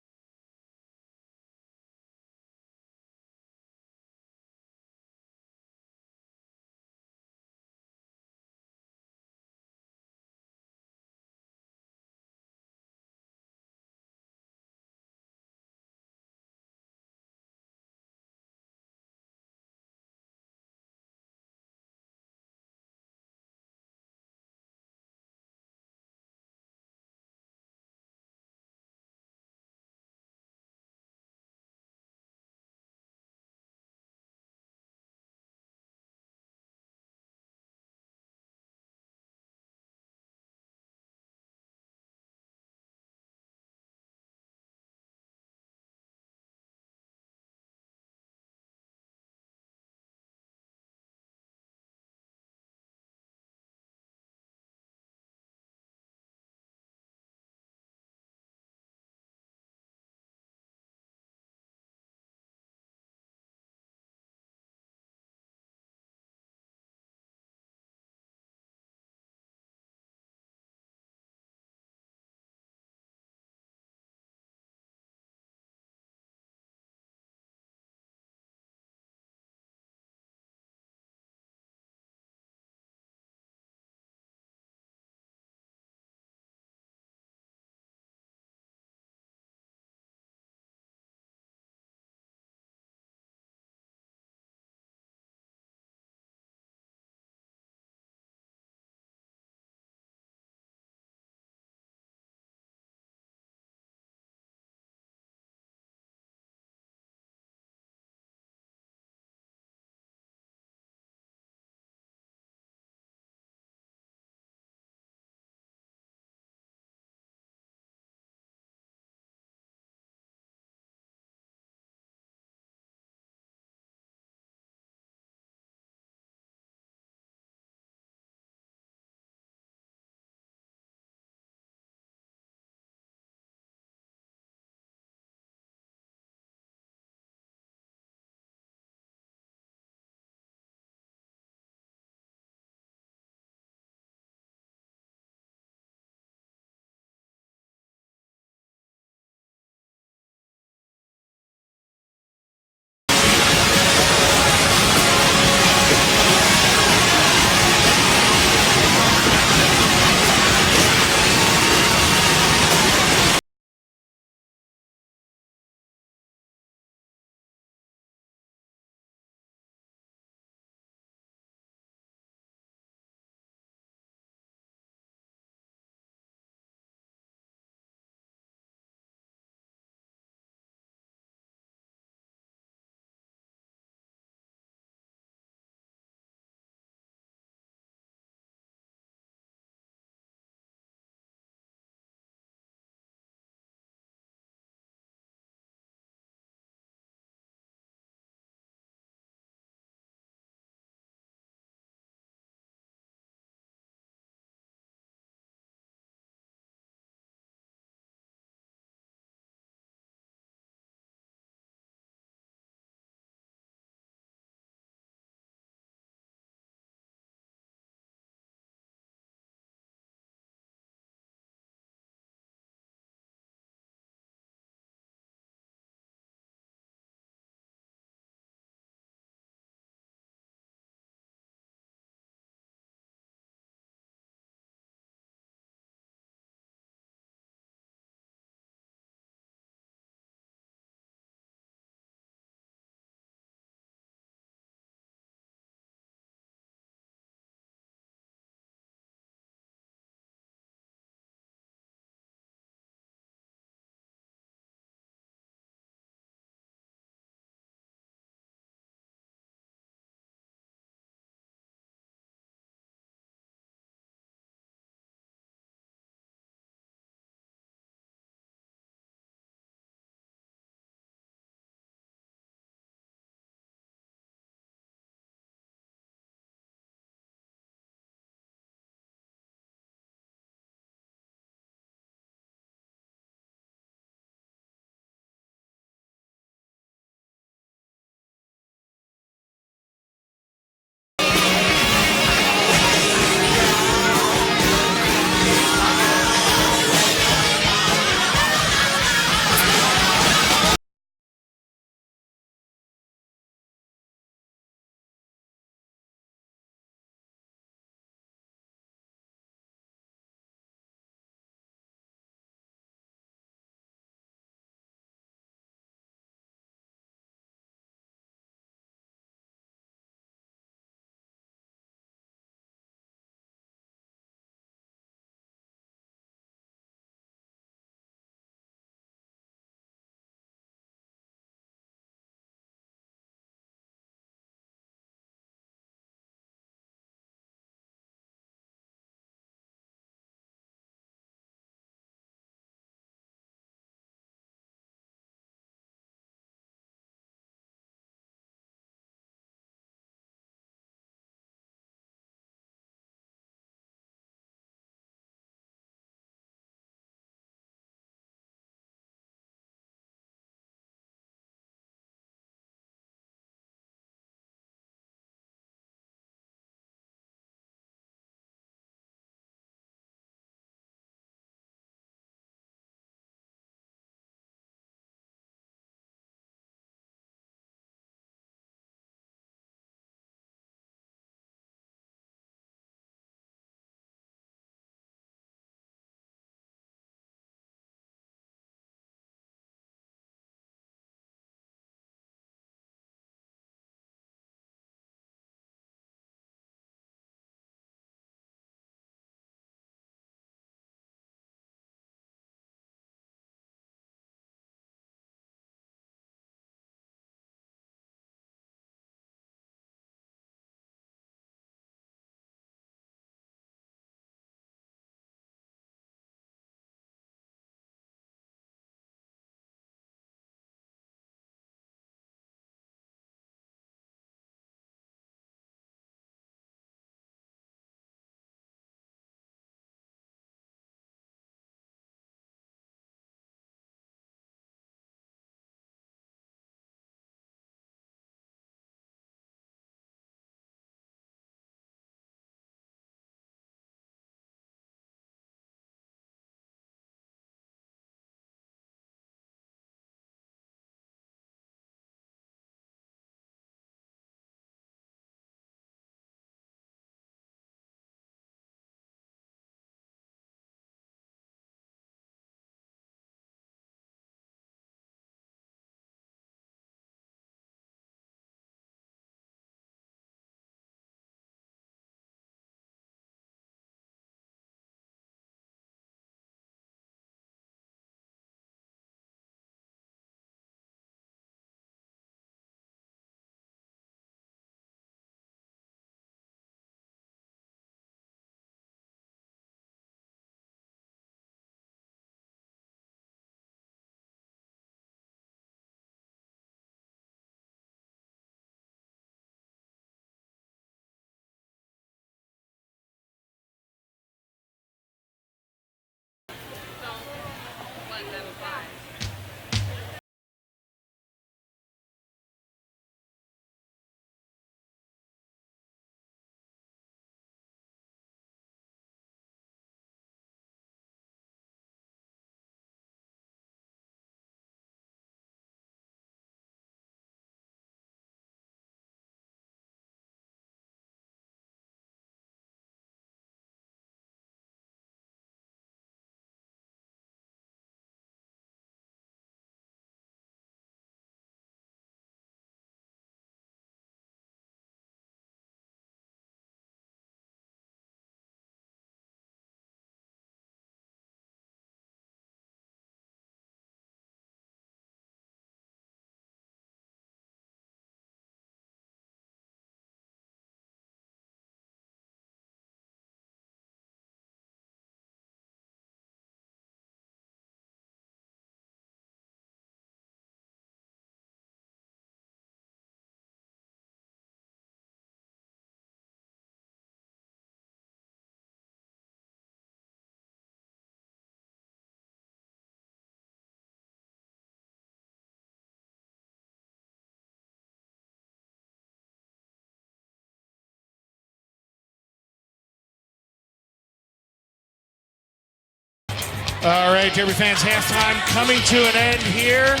All right, Derby fans, halftime coming to an end here.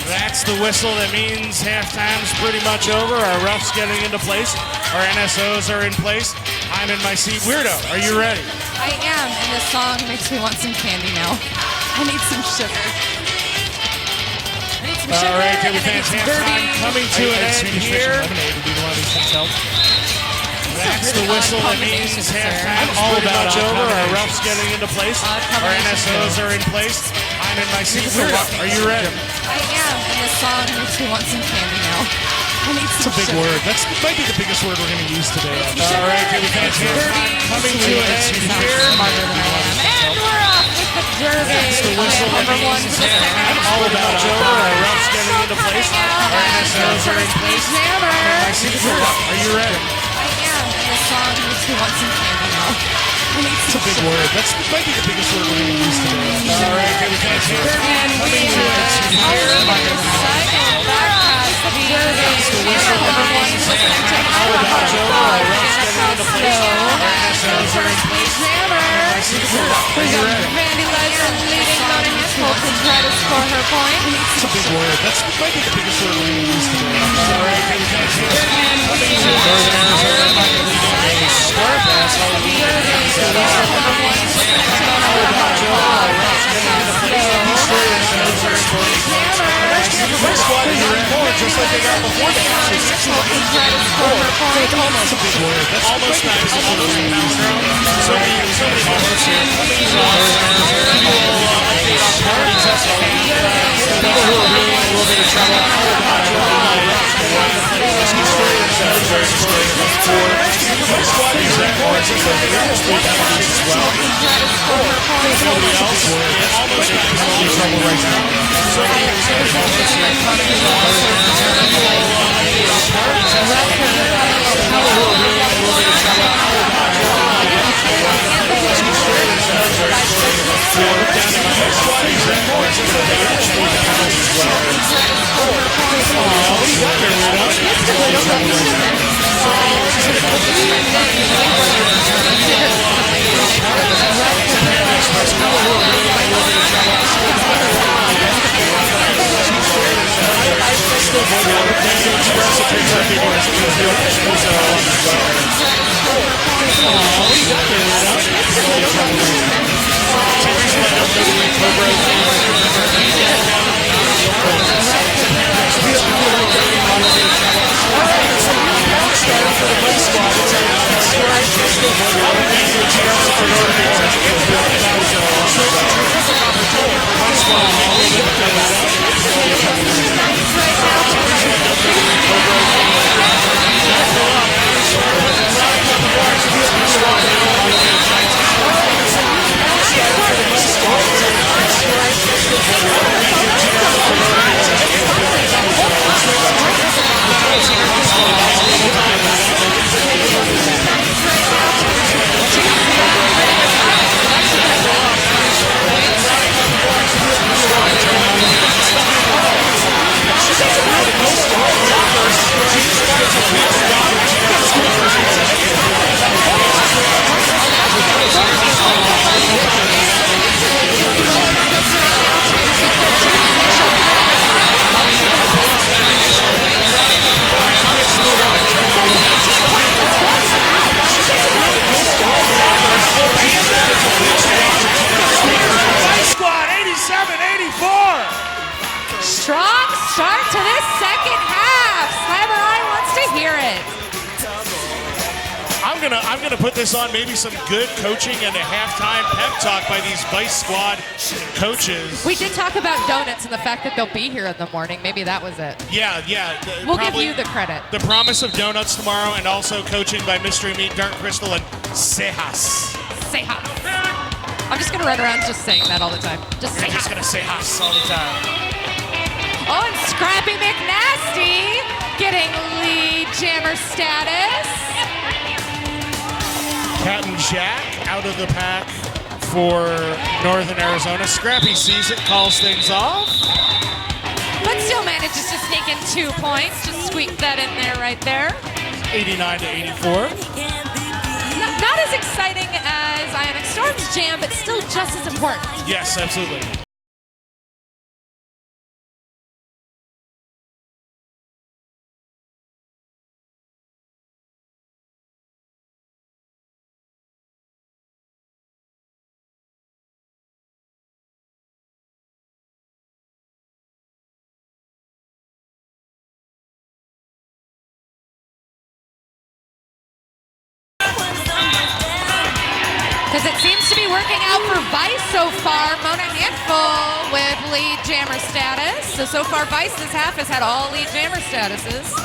That's the whistle that means halftime's pretty much over. Our roughs getting into place. Our NSOs are in place. I'm in my seat. Weirdo, are you ready? I am, and this song makes me want some candy now. I need some sugar. I need some sugar. All right, Derby and I need fans, some halftime Derby. coming to an end here. That's the whistle that means halftime's pretty much over. Our roughs getting into place. Our NSOs are in place. I'm in my seat. Weirdo, are you ready? I am, and this song makes me want some candy now. I need some That's a big sugar. word. That might be the biggest word we're going to use today. Sugar, All right, Derby and fans, it's halftime Derby. coming to an end here. Smarter than I am. And we're off with the Derby. That's the whistle that Number one means for the second halftime's half. pretty much over. Our roughs getting into place. Our NSOs are in place. Jammer. I see the word. Are you ready? I am, and this song makes me want some candy now. I need That's some a big sugar. word. That might be the biggest word we're going to use today. All right, Derby fans, halftime And we coming to an end have here. Alina cycle back past the Derby. whistle Number that one means for the second half. all about Joe. Our roughs getting into place. Our NSOs are in place. Jammer. I see the word. Are We you got ready? Randy Lesson leading Mona Handful to try to score her point. That's a big word. That might be the biggest word we're going to use today. All right, Derby fans, halftime coming to Northern Arizona. A scarf ass. First squad is in forward, just like they got before the half. So 61-4. It's almost a big word. That's almost nice. Almost a pound round. So many almost here. Give you all update on parties. That's all. People who are really in a little bit of trouble. First squad is in forward, just like they got before the half as well. Nobody else. Almost nice. In trouble right now. So Strong start to this second half. Slammer Eye wants to hear it. I'm gonna put this on maybe some good coaching and a halftime pep talk by these Vice Squad coaches. We did talk about donuts and the fact that they'll be here in the morning. Maybe that was it. Yeah. We'll give you the credit. The promise of donuts tomorrow, and also coaching by Mystery Meat, Dark Crystal, and Sejas. Sejas. I'm just gonna run around just saying that all the time. Just I'm just Sejas. gonna say Sejas all the time. Oh, and Scrappy McNasty getting lead jammer status. Captain Jack out of the pack for Northern Arizona. Scrappy sees it, calls things off. But still manages to sneak in 2 points. Just squeak that in there right there. 89-84. Not as exciting as as Ionic Storm's jam, but still just as important. Yes, absolutely. Because it seems to be working out for Vice so far. Mona Handful with lead jammer status. So far Vice this half has had all lead jammer statuses.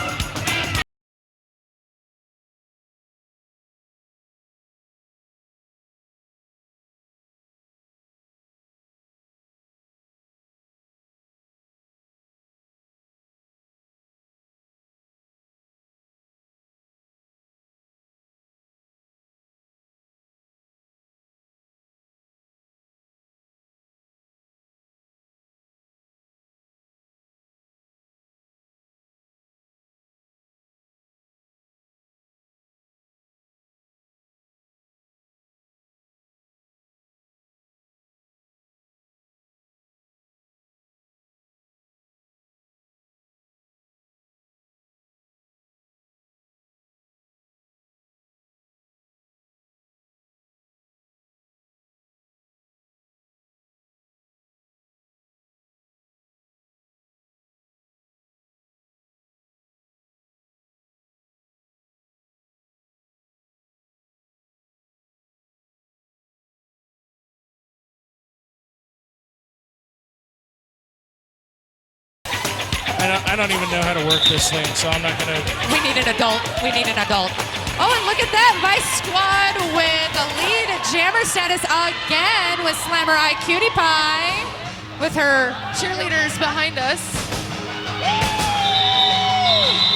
I don't even know how to work this thing, so I'm not gonna. We need an adult. We need an adult. Oh, and look at that. Vice Squad with a lead jammer status again with Slammer Eye Cutie Pie with her cheerleaders behind us.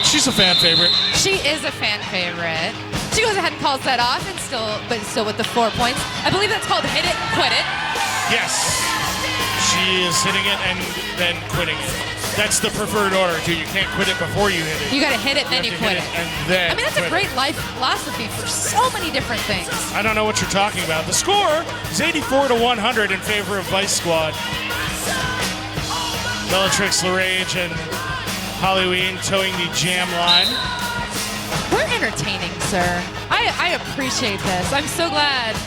She's a fan favorite. She is a fan favorite. She goes ahead and calls that off, and still with the 4 points. I believe that's called hit it, quit it. Yes. She is hitting it and then quitting it. That's the preferred order, too. You can't quit it before you hit it. You got to hit it, then you quit it. And then I mean, that's a great life philosophy for so many different things. I don't know what you're talking about. The score is 84-100 in favor of Vice Squad. Bellatrix LaRage and Halloween towing the jam line. We're entertaining, sir. I appreciate this. I'm so glad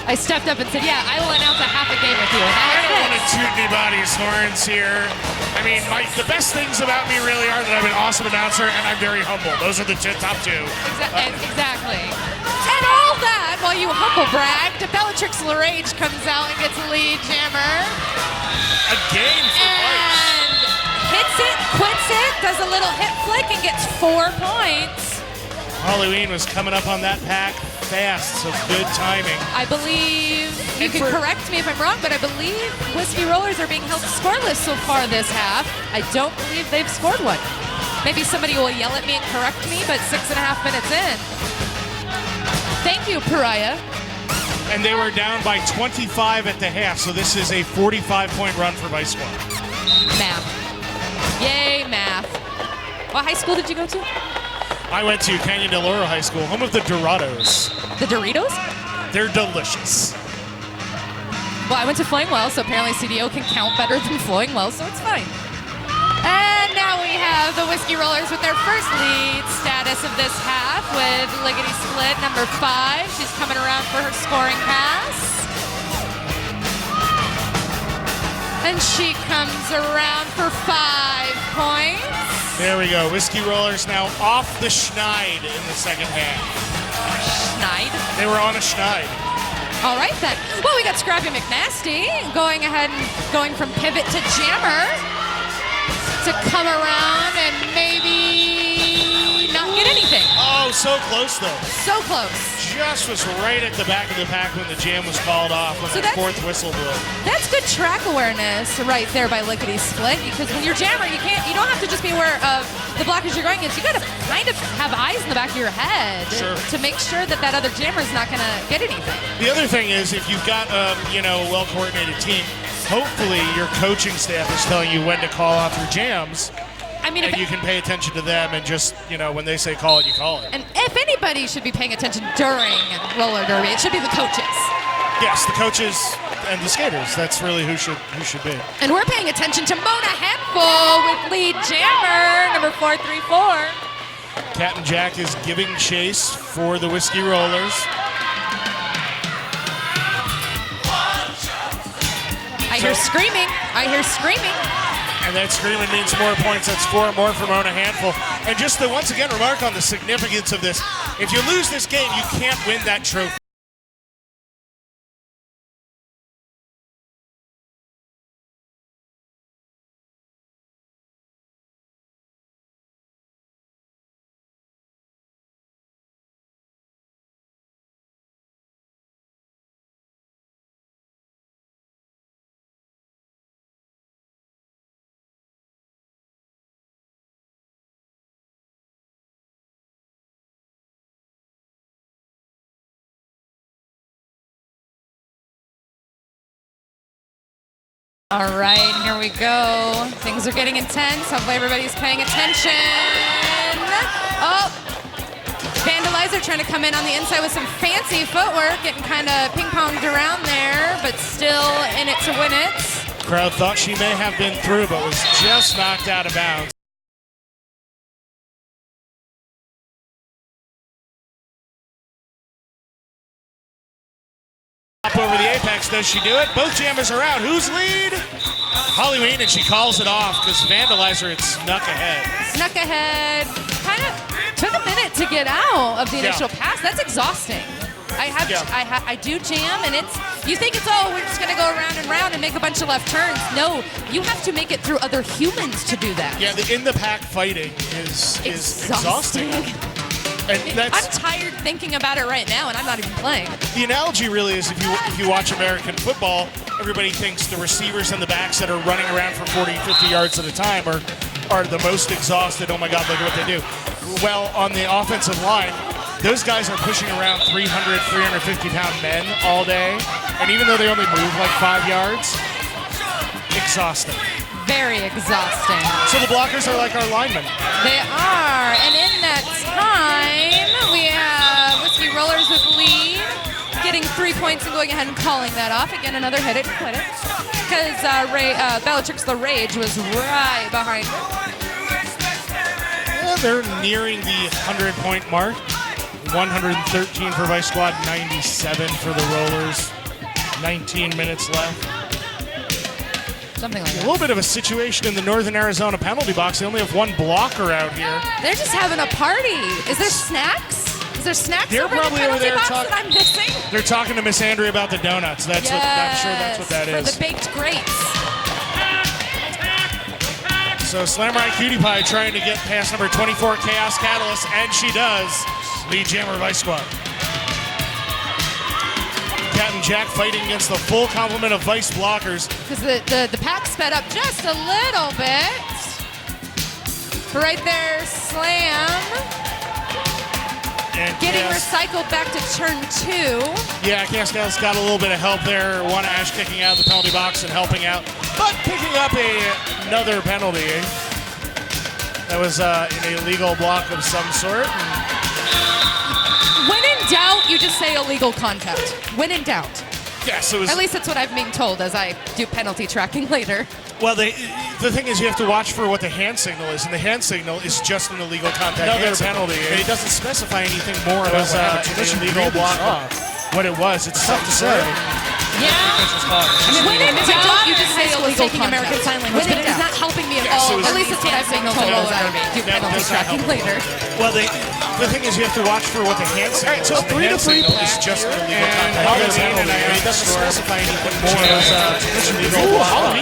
I stepped up and said, yeah, I will announce a half a game with you. I don't want to toot anybody's horns here. I mean, the best things about me really are that I'm an awesome announcer and I'm very humble. Those are the top two. Exactly. And all that while you humble brag, Bellatrix LaRage comes out and gets a lead jammer. A game for Vice. And hits it, quits it, does a little hip flick and gets 4 points. Halloween was coming up on that pack fast, so good timing. I believe, you can correct me if I'm wrong, but I believe Whiskey Rollers are being held scoreless so far this half. I don't believe they've scored one. Maybe somebody will yell at me and correct me, but 6.5 minutes in. Thank you, Pariah. And they were down by 25 at the half, so this is a 45-point run for Vice Squad. Math. Yay, math. What high school did you go to? I went to Canyon del Oro High School, home of the Dorados. The Doritos? They're delicious. Well, I went to Flowing Wells, so apparently CDO can count better than Flowing Wells, so it's fine. And now we have the Whiskey Rollers with their first lead status of this half with Lickety Split number 5. She's coming around for her scoring pass. And she comes around for 5 points. There we go. Whiskey Rollers now off the schneid in the second half. Schneid? They were on a schneid. All right, then. Well, we got Scrappy McNasty going ahead and going from pivot to jammer to come around and maybe not get anything. Oh, so close, though. So close. Just was right at the back of the pack when the jam was called off when that fourth whistle blew. That's good track awareness right there by Lickety Split, because when you're jammer, you don't have to just be aware of the blockage you're going against. You got to kind of have eyes in the back of your head to make sure that that other jammer is not going to get anything. The other thing is, if you've got a well-coordinated team, hopefully your coaching staff is telling you when to call off your jams. I mean, and you can pay attention to them and just, when they say call it, you call it. And if anybody should be paying attention during roller derby, it should be the coaches. Yes, the coaches and the skaters. That's really who should be. And we're paying attention to Mona Handful with lead jammer, number 434. Captain Jack is giving chase for the Whiskey Rollers. I hear screaming. I hear screaming. And that screaming means more points. That's 4 more for Mona Handful. And just to once again remark on the significance of this. If you lose this game, you can't win that trophy. All right, here we go. Things are getting intense. Hopefully everybody's paying attention. Oh, Vandalizer trying to come in on the inside with some fancy footwork, getting kind of ping-ponged around there, but still in it to win it. Crowd thought she may have been through, but was just knocked out of bounds. Up over the apex, does she do it? Both jammers are out. Who's lead? Halloween, and she calls it off because Vandalizer had snuck ahead. Snuck ahead. Kind of took a minute to get out of the initial pass. That's exhausting. I do jam, and you think it's, oh, we're just going to go around and round and make a bunch of left turns. No, you have to make it through other humans to do that. Yeah, the in-the-pack fighting is exhausting. And I'm tired thinking about it right now, and I'm not even playing. The analogy really is if you watch American football, everybody thinks the receivers and the backs that are running around for 40, 50 yards at a time are the most exhausted. Oh my God, look at what they do. Well, on the offensive line, those guys are pushing around 300, 350-pound men all day, and even though they only move like 5 yards, exhausting. Very exhausting. So the blockers are like our linemen. They are, and in that time, we have Whiskey Rollers with lead, getting 3 points and going ahead and calling that off. Again, another hit it and quit it, because Bellatrix the Rage was right behind her. Yeah, they're nearing the 100-point mark. 113 for Vice Squad, 97 for the Rollers. 19 minutes left. Something like that. A little bit of a situation in the Northern Arizona penalty box. They only have one blocker out here. They're just having a party. Is there snacks? Is there snacks They're over probably the penalty over there box that I'm missing? They're talking to Miss Andrea about the donuts. I'm sure that's what that is. For the baked grapes. So Samurai Cutie Pie trying to get past number 24, Chaos Catalyst, and she does. Lead jammer Vice Squad. Captain Jack fighting against the full complement of Vice blockers. Because the pack sped up just a little bit. Right there, Slam. And getting recycled back to turn 2. Yeah, Chaos Catalyst got a little bit of help there. One Ash kicking out of the penalty box and helping out, but picking up another penalty. That was an illegal block of some sort. When in doubt, you just say illegal contact. When in doubt. Yes, it was. At least that's what I'm being told as I do penalty tracking later. Well, the thing is you have to watch for what the hand signal is, and the hand signal is just an illegal contact. Another penalty. And it doesn't specify anything more about an illegal block. What it was, it's tough to say. Yeah. When in doubt, you just say illegal contact. American Sign Language, but it is not helping me at all. At least that's what I'm being told as I do penalty tracking later. Well, the thing is you have to watch for what the hand signal is. So 3 to 3 is just an illegal contact. And it doesn't specify anything more about an illegal block.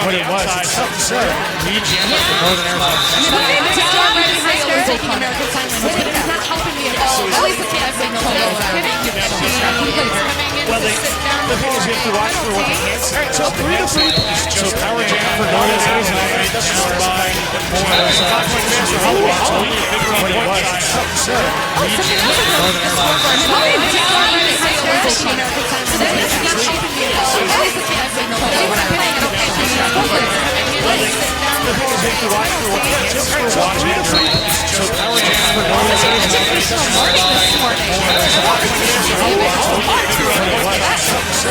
What it was, it's tough to say. Lead jammer for Northern Arizona. When in doubt, you just say illegal contact. But it is not helping me at all. At least that's what I'm being told as I do penalty tracking later. Well, the thing is you have to watch for what the hand signal is. So 3 to 3 is just power jam for Northern Arizona. And it doesn't specify anything more about an illegal block. What it was, it's tough to say. Lead jammer for Northern Arizona. When in doubt, you just say illegal contact. But it is not helping me at all. At least that's what I'm being told as I do penalty tracking later. The thing is you have to watch for what the hand signal is. So power jam for Northern Arizona. And it doesn't specify anything more about an illegal block. What it was, it's tough to say.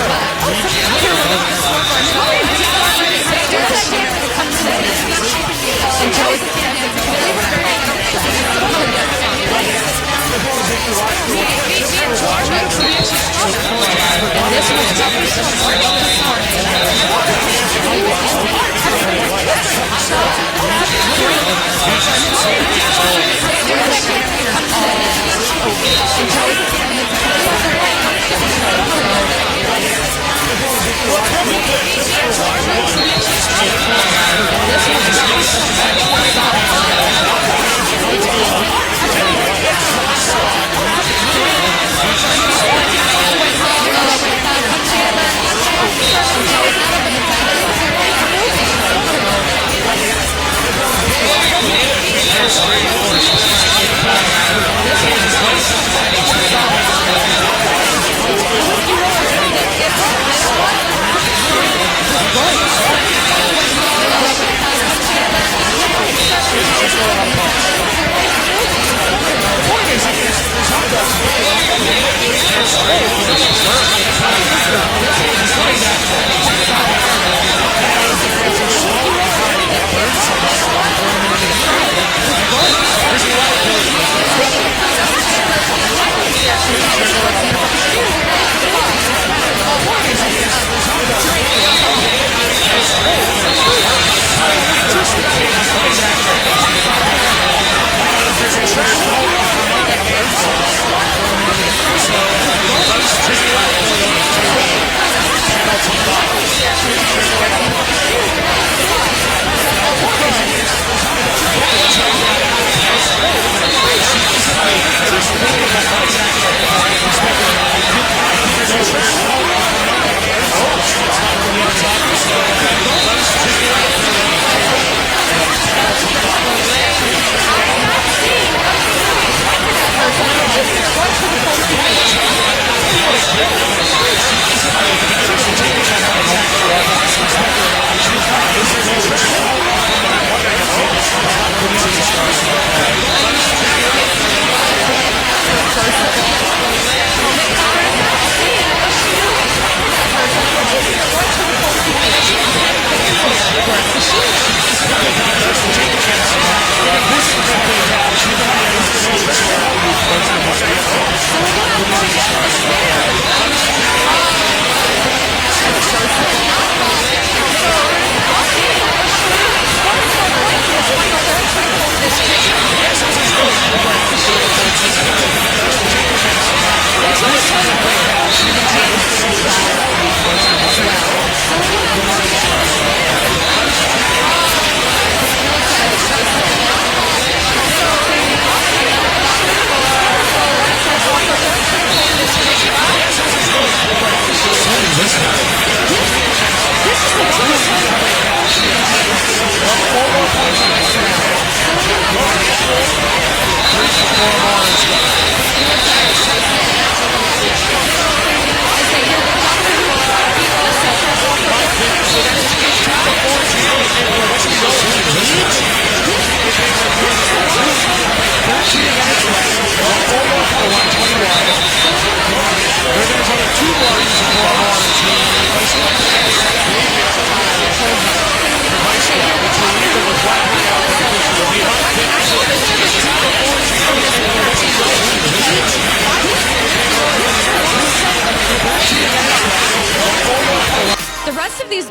The rest of these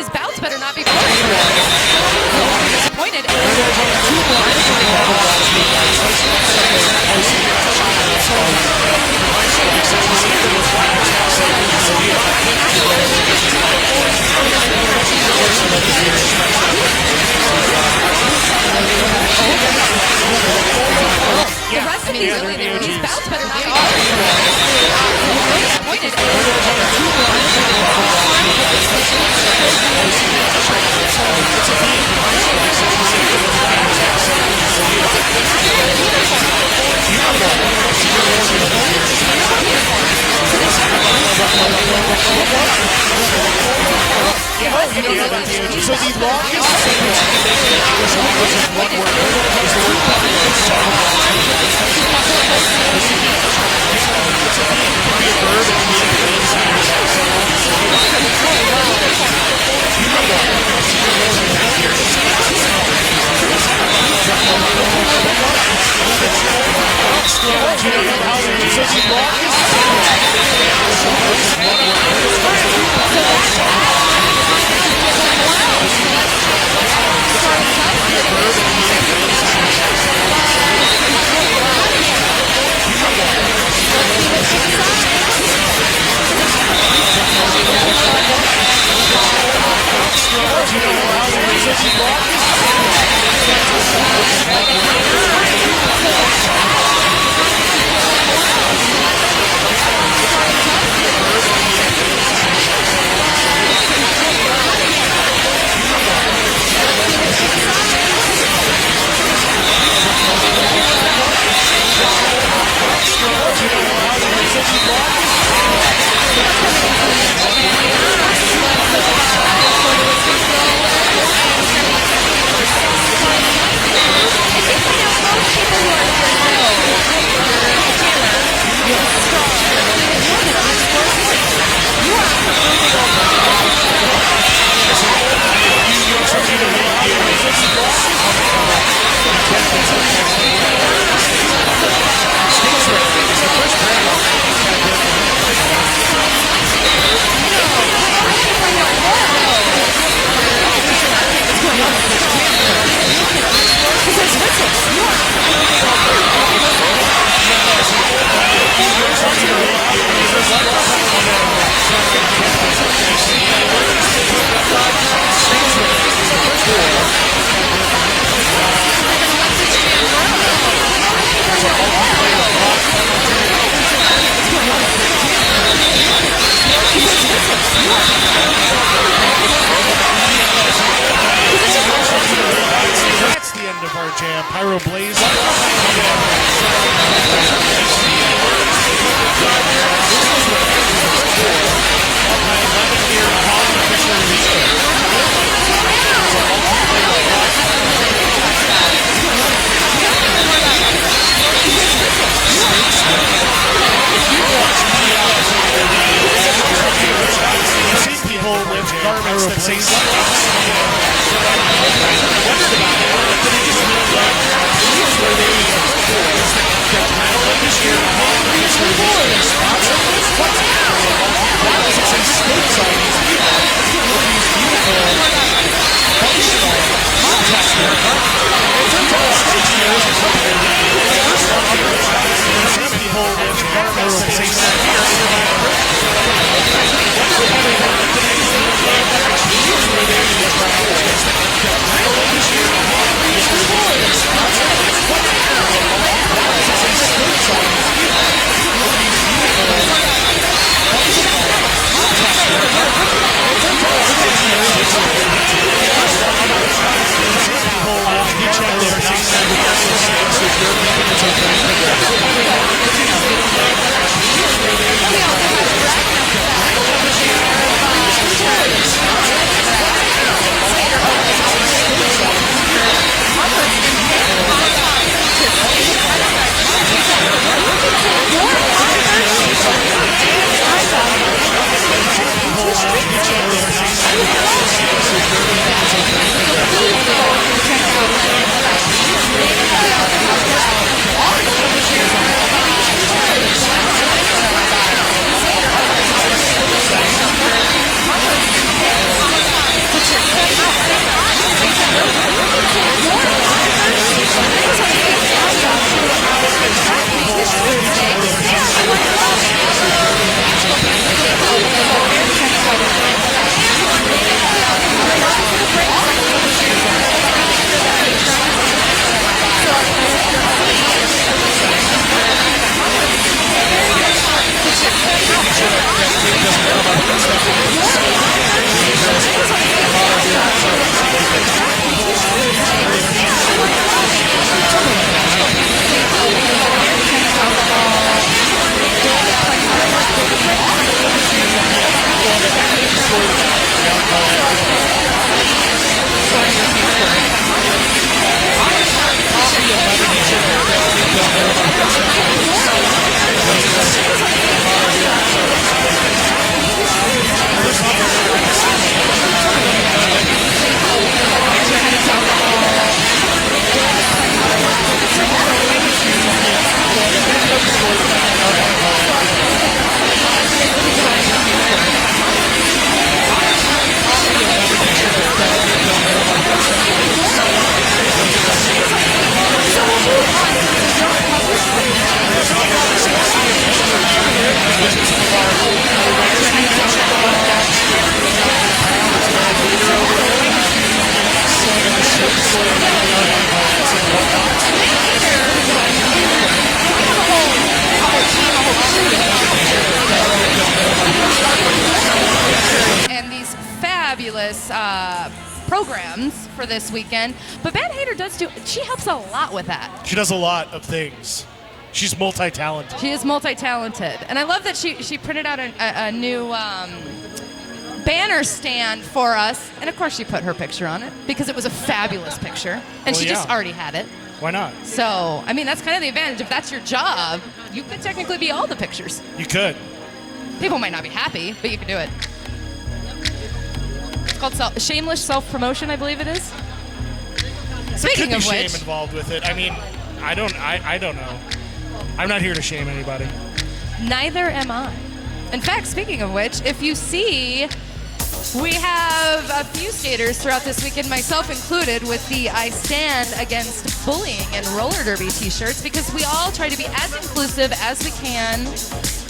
bouts better not be boring. Disappointed. The rest of these bouts better not be boring. Disappointed. So the longest sentence you can make in English language is one word. Is the word bucket. It's a verb, it can be a phrase. That's the end of our jam. Pyro Blaze. People with garments that say programs for this weekend. But Bad Hater she helps a lot with that. She does a lot of things. She's multi-talented. She is multi-talented. And I love that she printed out a new banner stand for us. And of course she put her picture on it because it was a fabulous picture. And she just already had it. Why not? So, I mean, that's kind of the advantage. If that's your job, you could technically be all the pictures. You could. People might not be happy, but you can do it. It's called shameless self-promotion, I believe it is. Speaking there of could be which, shame involved with it. I mean, I don't know. I'm not here to shame anybody. neither am I. In fact, speaking of which, if you see, we have a few skaters throughout this weekend, myself included, with the I Stand Against Bullying and Roller Derby t-shirts, because we all try to be as inclusive as we can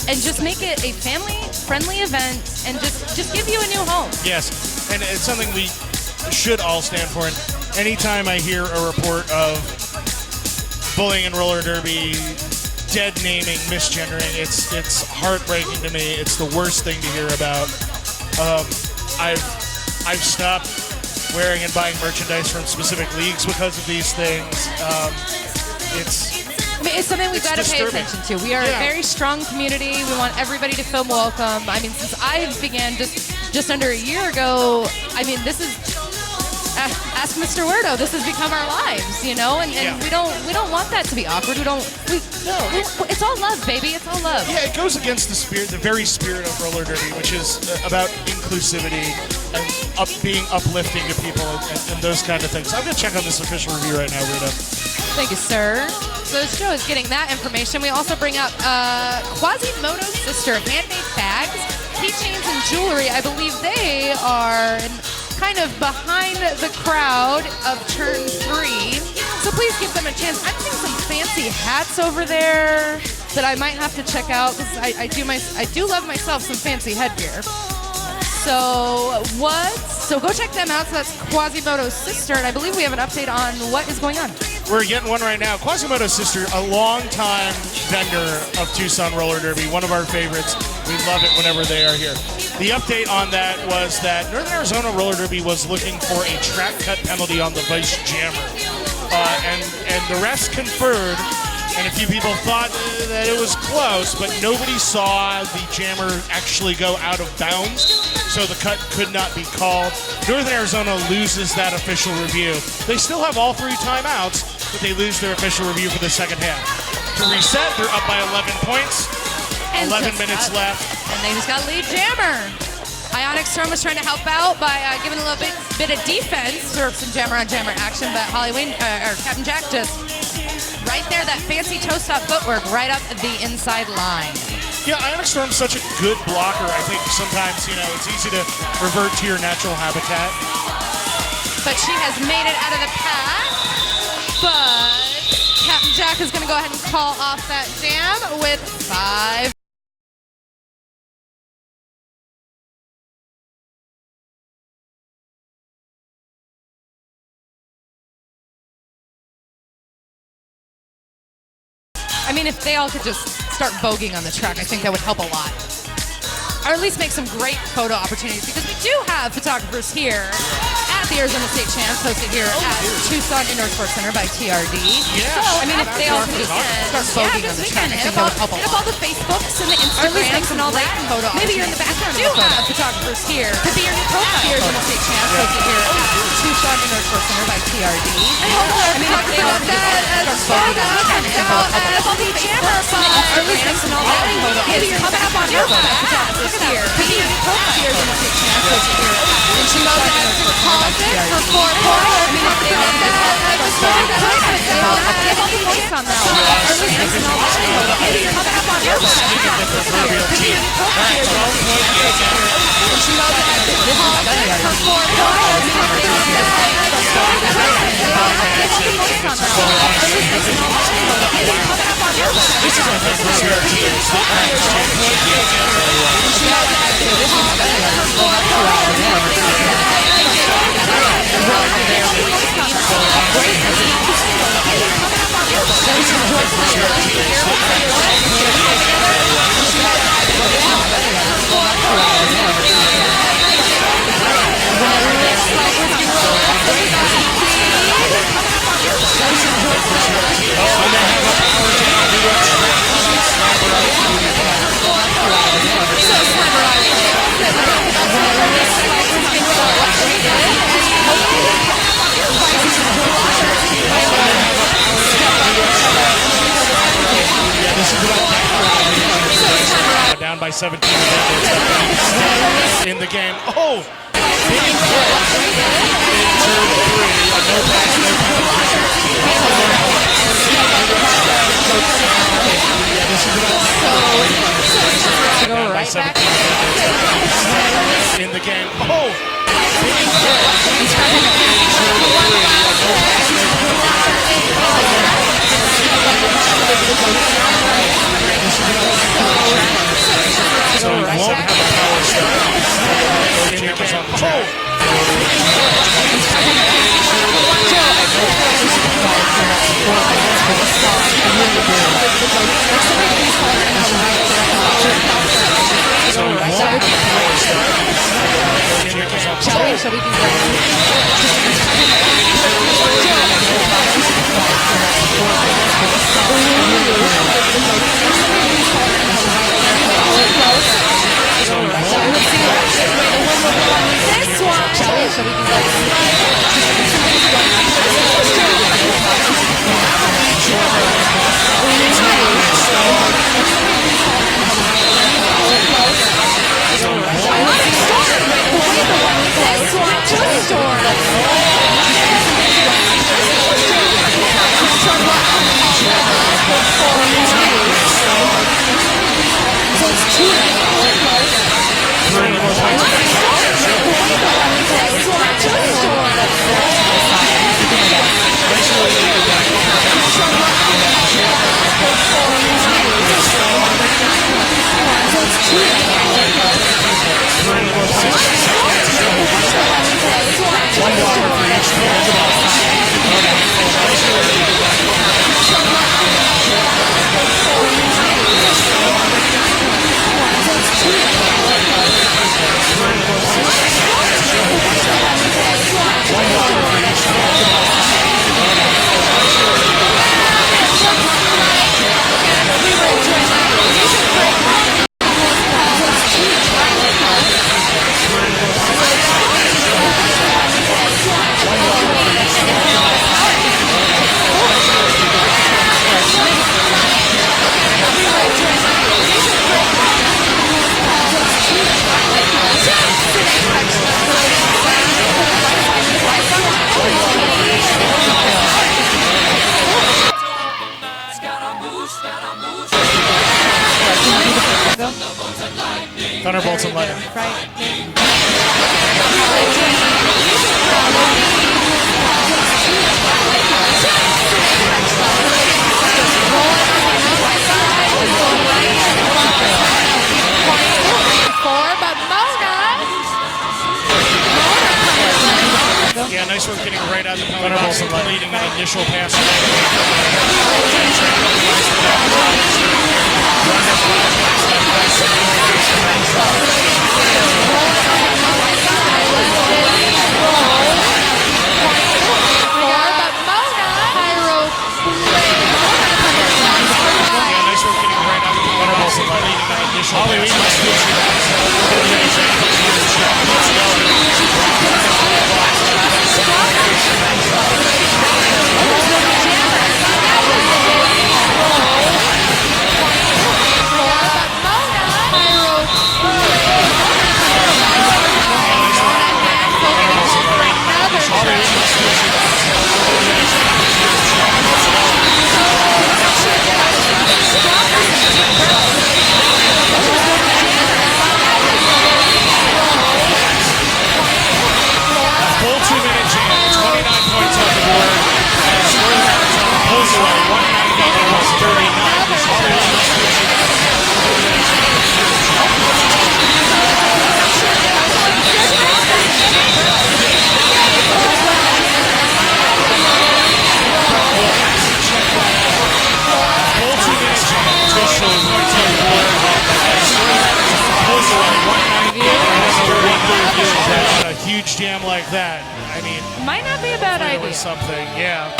and just make it a family-friendly event and just give you a new home. Yes, and it's something we should all stand for. And anytime I hear a report of bullying and roller derby, dead naming, misgendering, it's heartbreaking to me. It's the worst thing to hear about. I've stopped wearing and buying merchandise from specific leagues because of these things. It's something we've got to pay disturbing. attention to. We are a very strong community. We want everybody to feel welcome. I mean, since I began just under a year ago, I mean, this is ask Mr. Werdo. This has become our lives, you know, and we don't want that to be awkward. It's all love, baby. It's all love. Yeah, it goes against the very spirit of roller derby, which is about inclusivity and being uplifting to people and those kind of things. I'm gonna check on this official review right now, Rita. Thank you, sir. So this show is getting that information. We also bring up Quasimodo's sister, handmade bags, keychains, and jewelry. I believe they are kind of behind the crowd of turn 3. So please give them a chance. I'm seeing some fancy hats over there that I might have to check out because I do love myself some fancy headgear. So go check them out. So that's Quasimodo's sister, and I believe we have an update on what is going on. We're getting one right now. Quasimodo's sister, a longtime vendor of Tucson Roller Derby, one of our favorites. We love it whenever they are here. The update on that was that Northern Arizona Roller Derby was looking for a track cut penalty on the Vice Jammer. And the rest conferred, and a few people thought that it was close, but nobody saw the jammer actually go out of bounds, so the cut could not be called. Northern Arizona loses that official review. They still have all 3 timeouts, but they lose their official review for the second half. To reset, they're up by 11 points, 11 minutes left. And they just got lead jammer. Ionic Storm was trying to help out by giving a little bit of defense for some jammer-on-jammer action, but Captain Jack just right there, that fancy toe-stop footwork right up the inside line. Yeah, Ionic Storm's such a good blocker. I think sometimes, it's easy to revert to your natural habitat. But she has made it out of the pack. But Captain Jack is going to go ahead and call off that jam with 5. I mean, if they all could just start voguing on the track, I think that would help a lot. Or at least make some great photo opportunities, because we do have photographers here at the Arizona State Champs, hosted here at Tucson Indoor Sports Center by TRD. Yeah. So, I mean, if they all could just start voguing on the track, I think that would help a lot. all the Facebooks and the Instagrams and all that. Photo Maybe you're in the background. We do have photographers here. Could be your new profile. At the Arizona State Champs, hosted here at Tucson Indoor Sports Center by TRD. I hope I mean, if they all could just start voguing on the track, I think that would help a lot. all the jammer Instagrams and all that. Maybe you're coming up on your Photographers here. Could be your new profile. The Arizona State Champs, hosted here at Tucson Indoor Sports Center by TRD. For 4 points. I mean, if they all could just start voguing on that one. Maybe you're coming up on your by 17 in the game. Oh! Big hit in turn 3. A no pass, no Go right back. in the game. Oh! Big hit in turn 3. So he won't have a power start. Jammers on the track. Shall we? So we can go. This one. Shall we? So we can go. Thunderbolts and lightning. Right. Yeah, nice work getting right out the penalty box and completing an initial pass. Huge jam like that, I mean, might not be a bad idea. Something, yeah.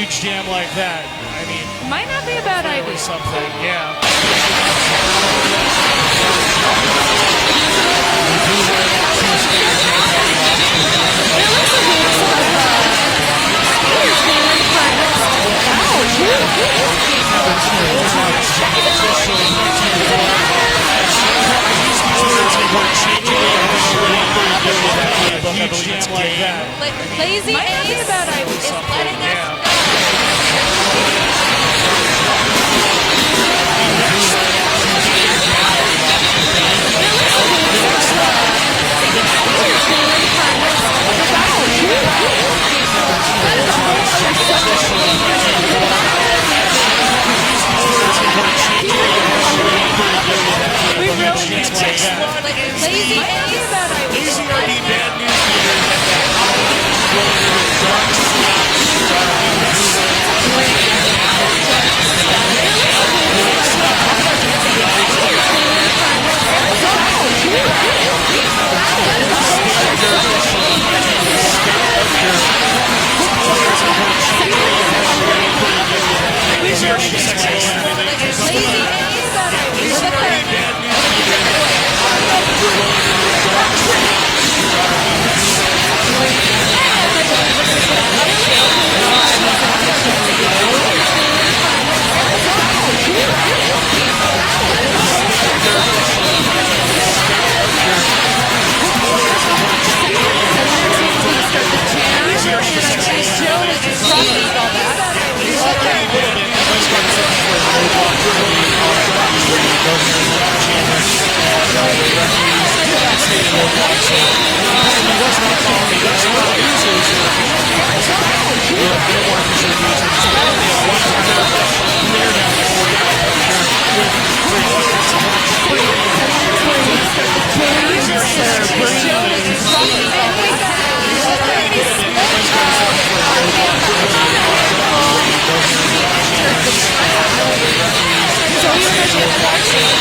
huge jam like that, I mean, Might not be a bad really idea. something, yeah. Huge jam like that. Lazy Might not be a Ace bad idea. is letting us Yeah. know. Lazy Ace. Lazy are the bad news leaders at that dark Lazy are the bad news So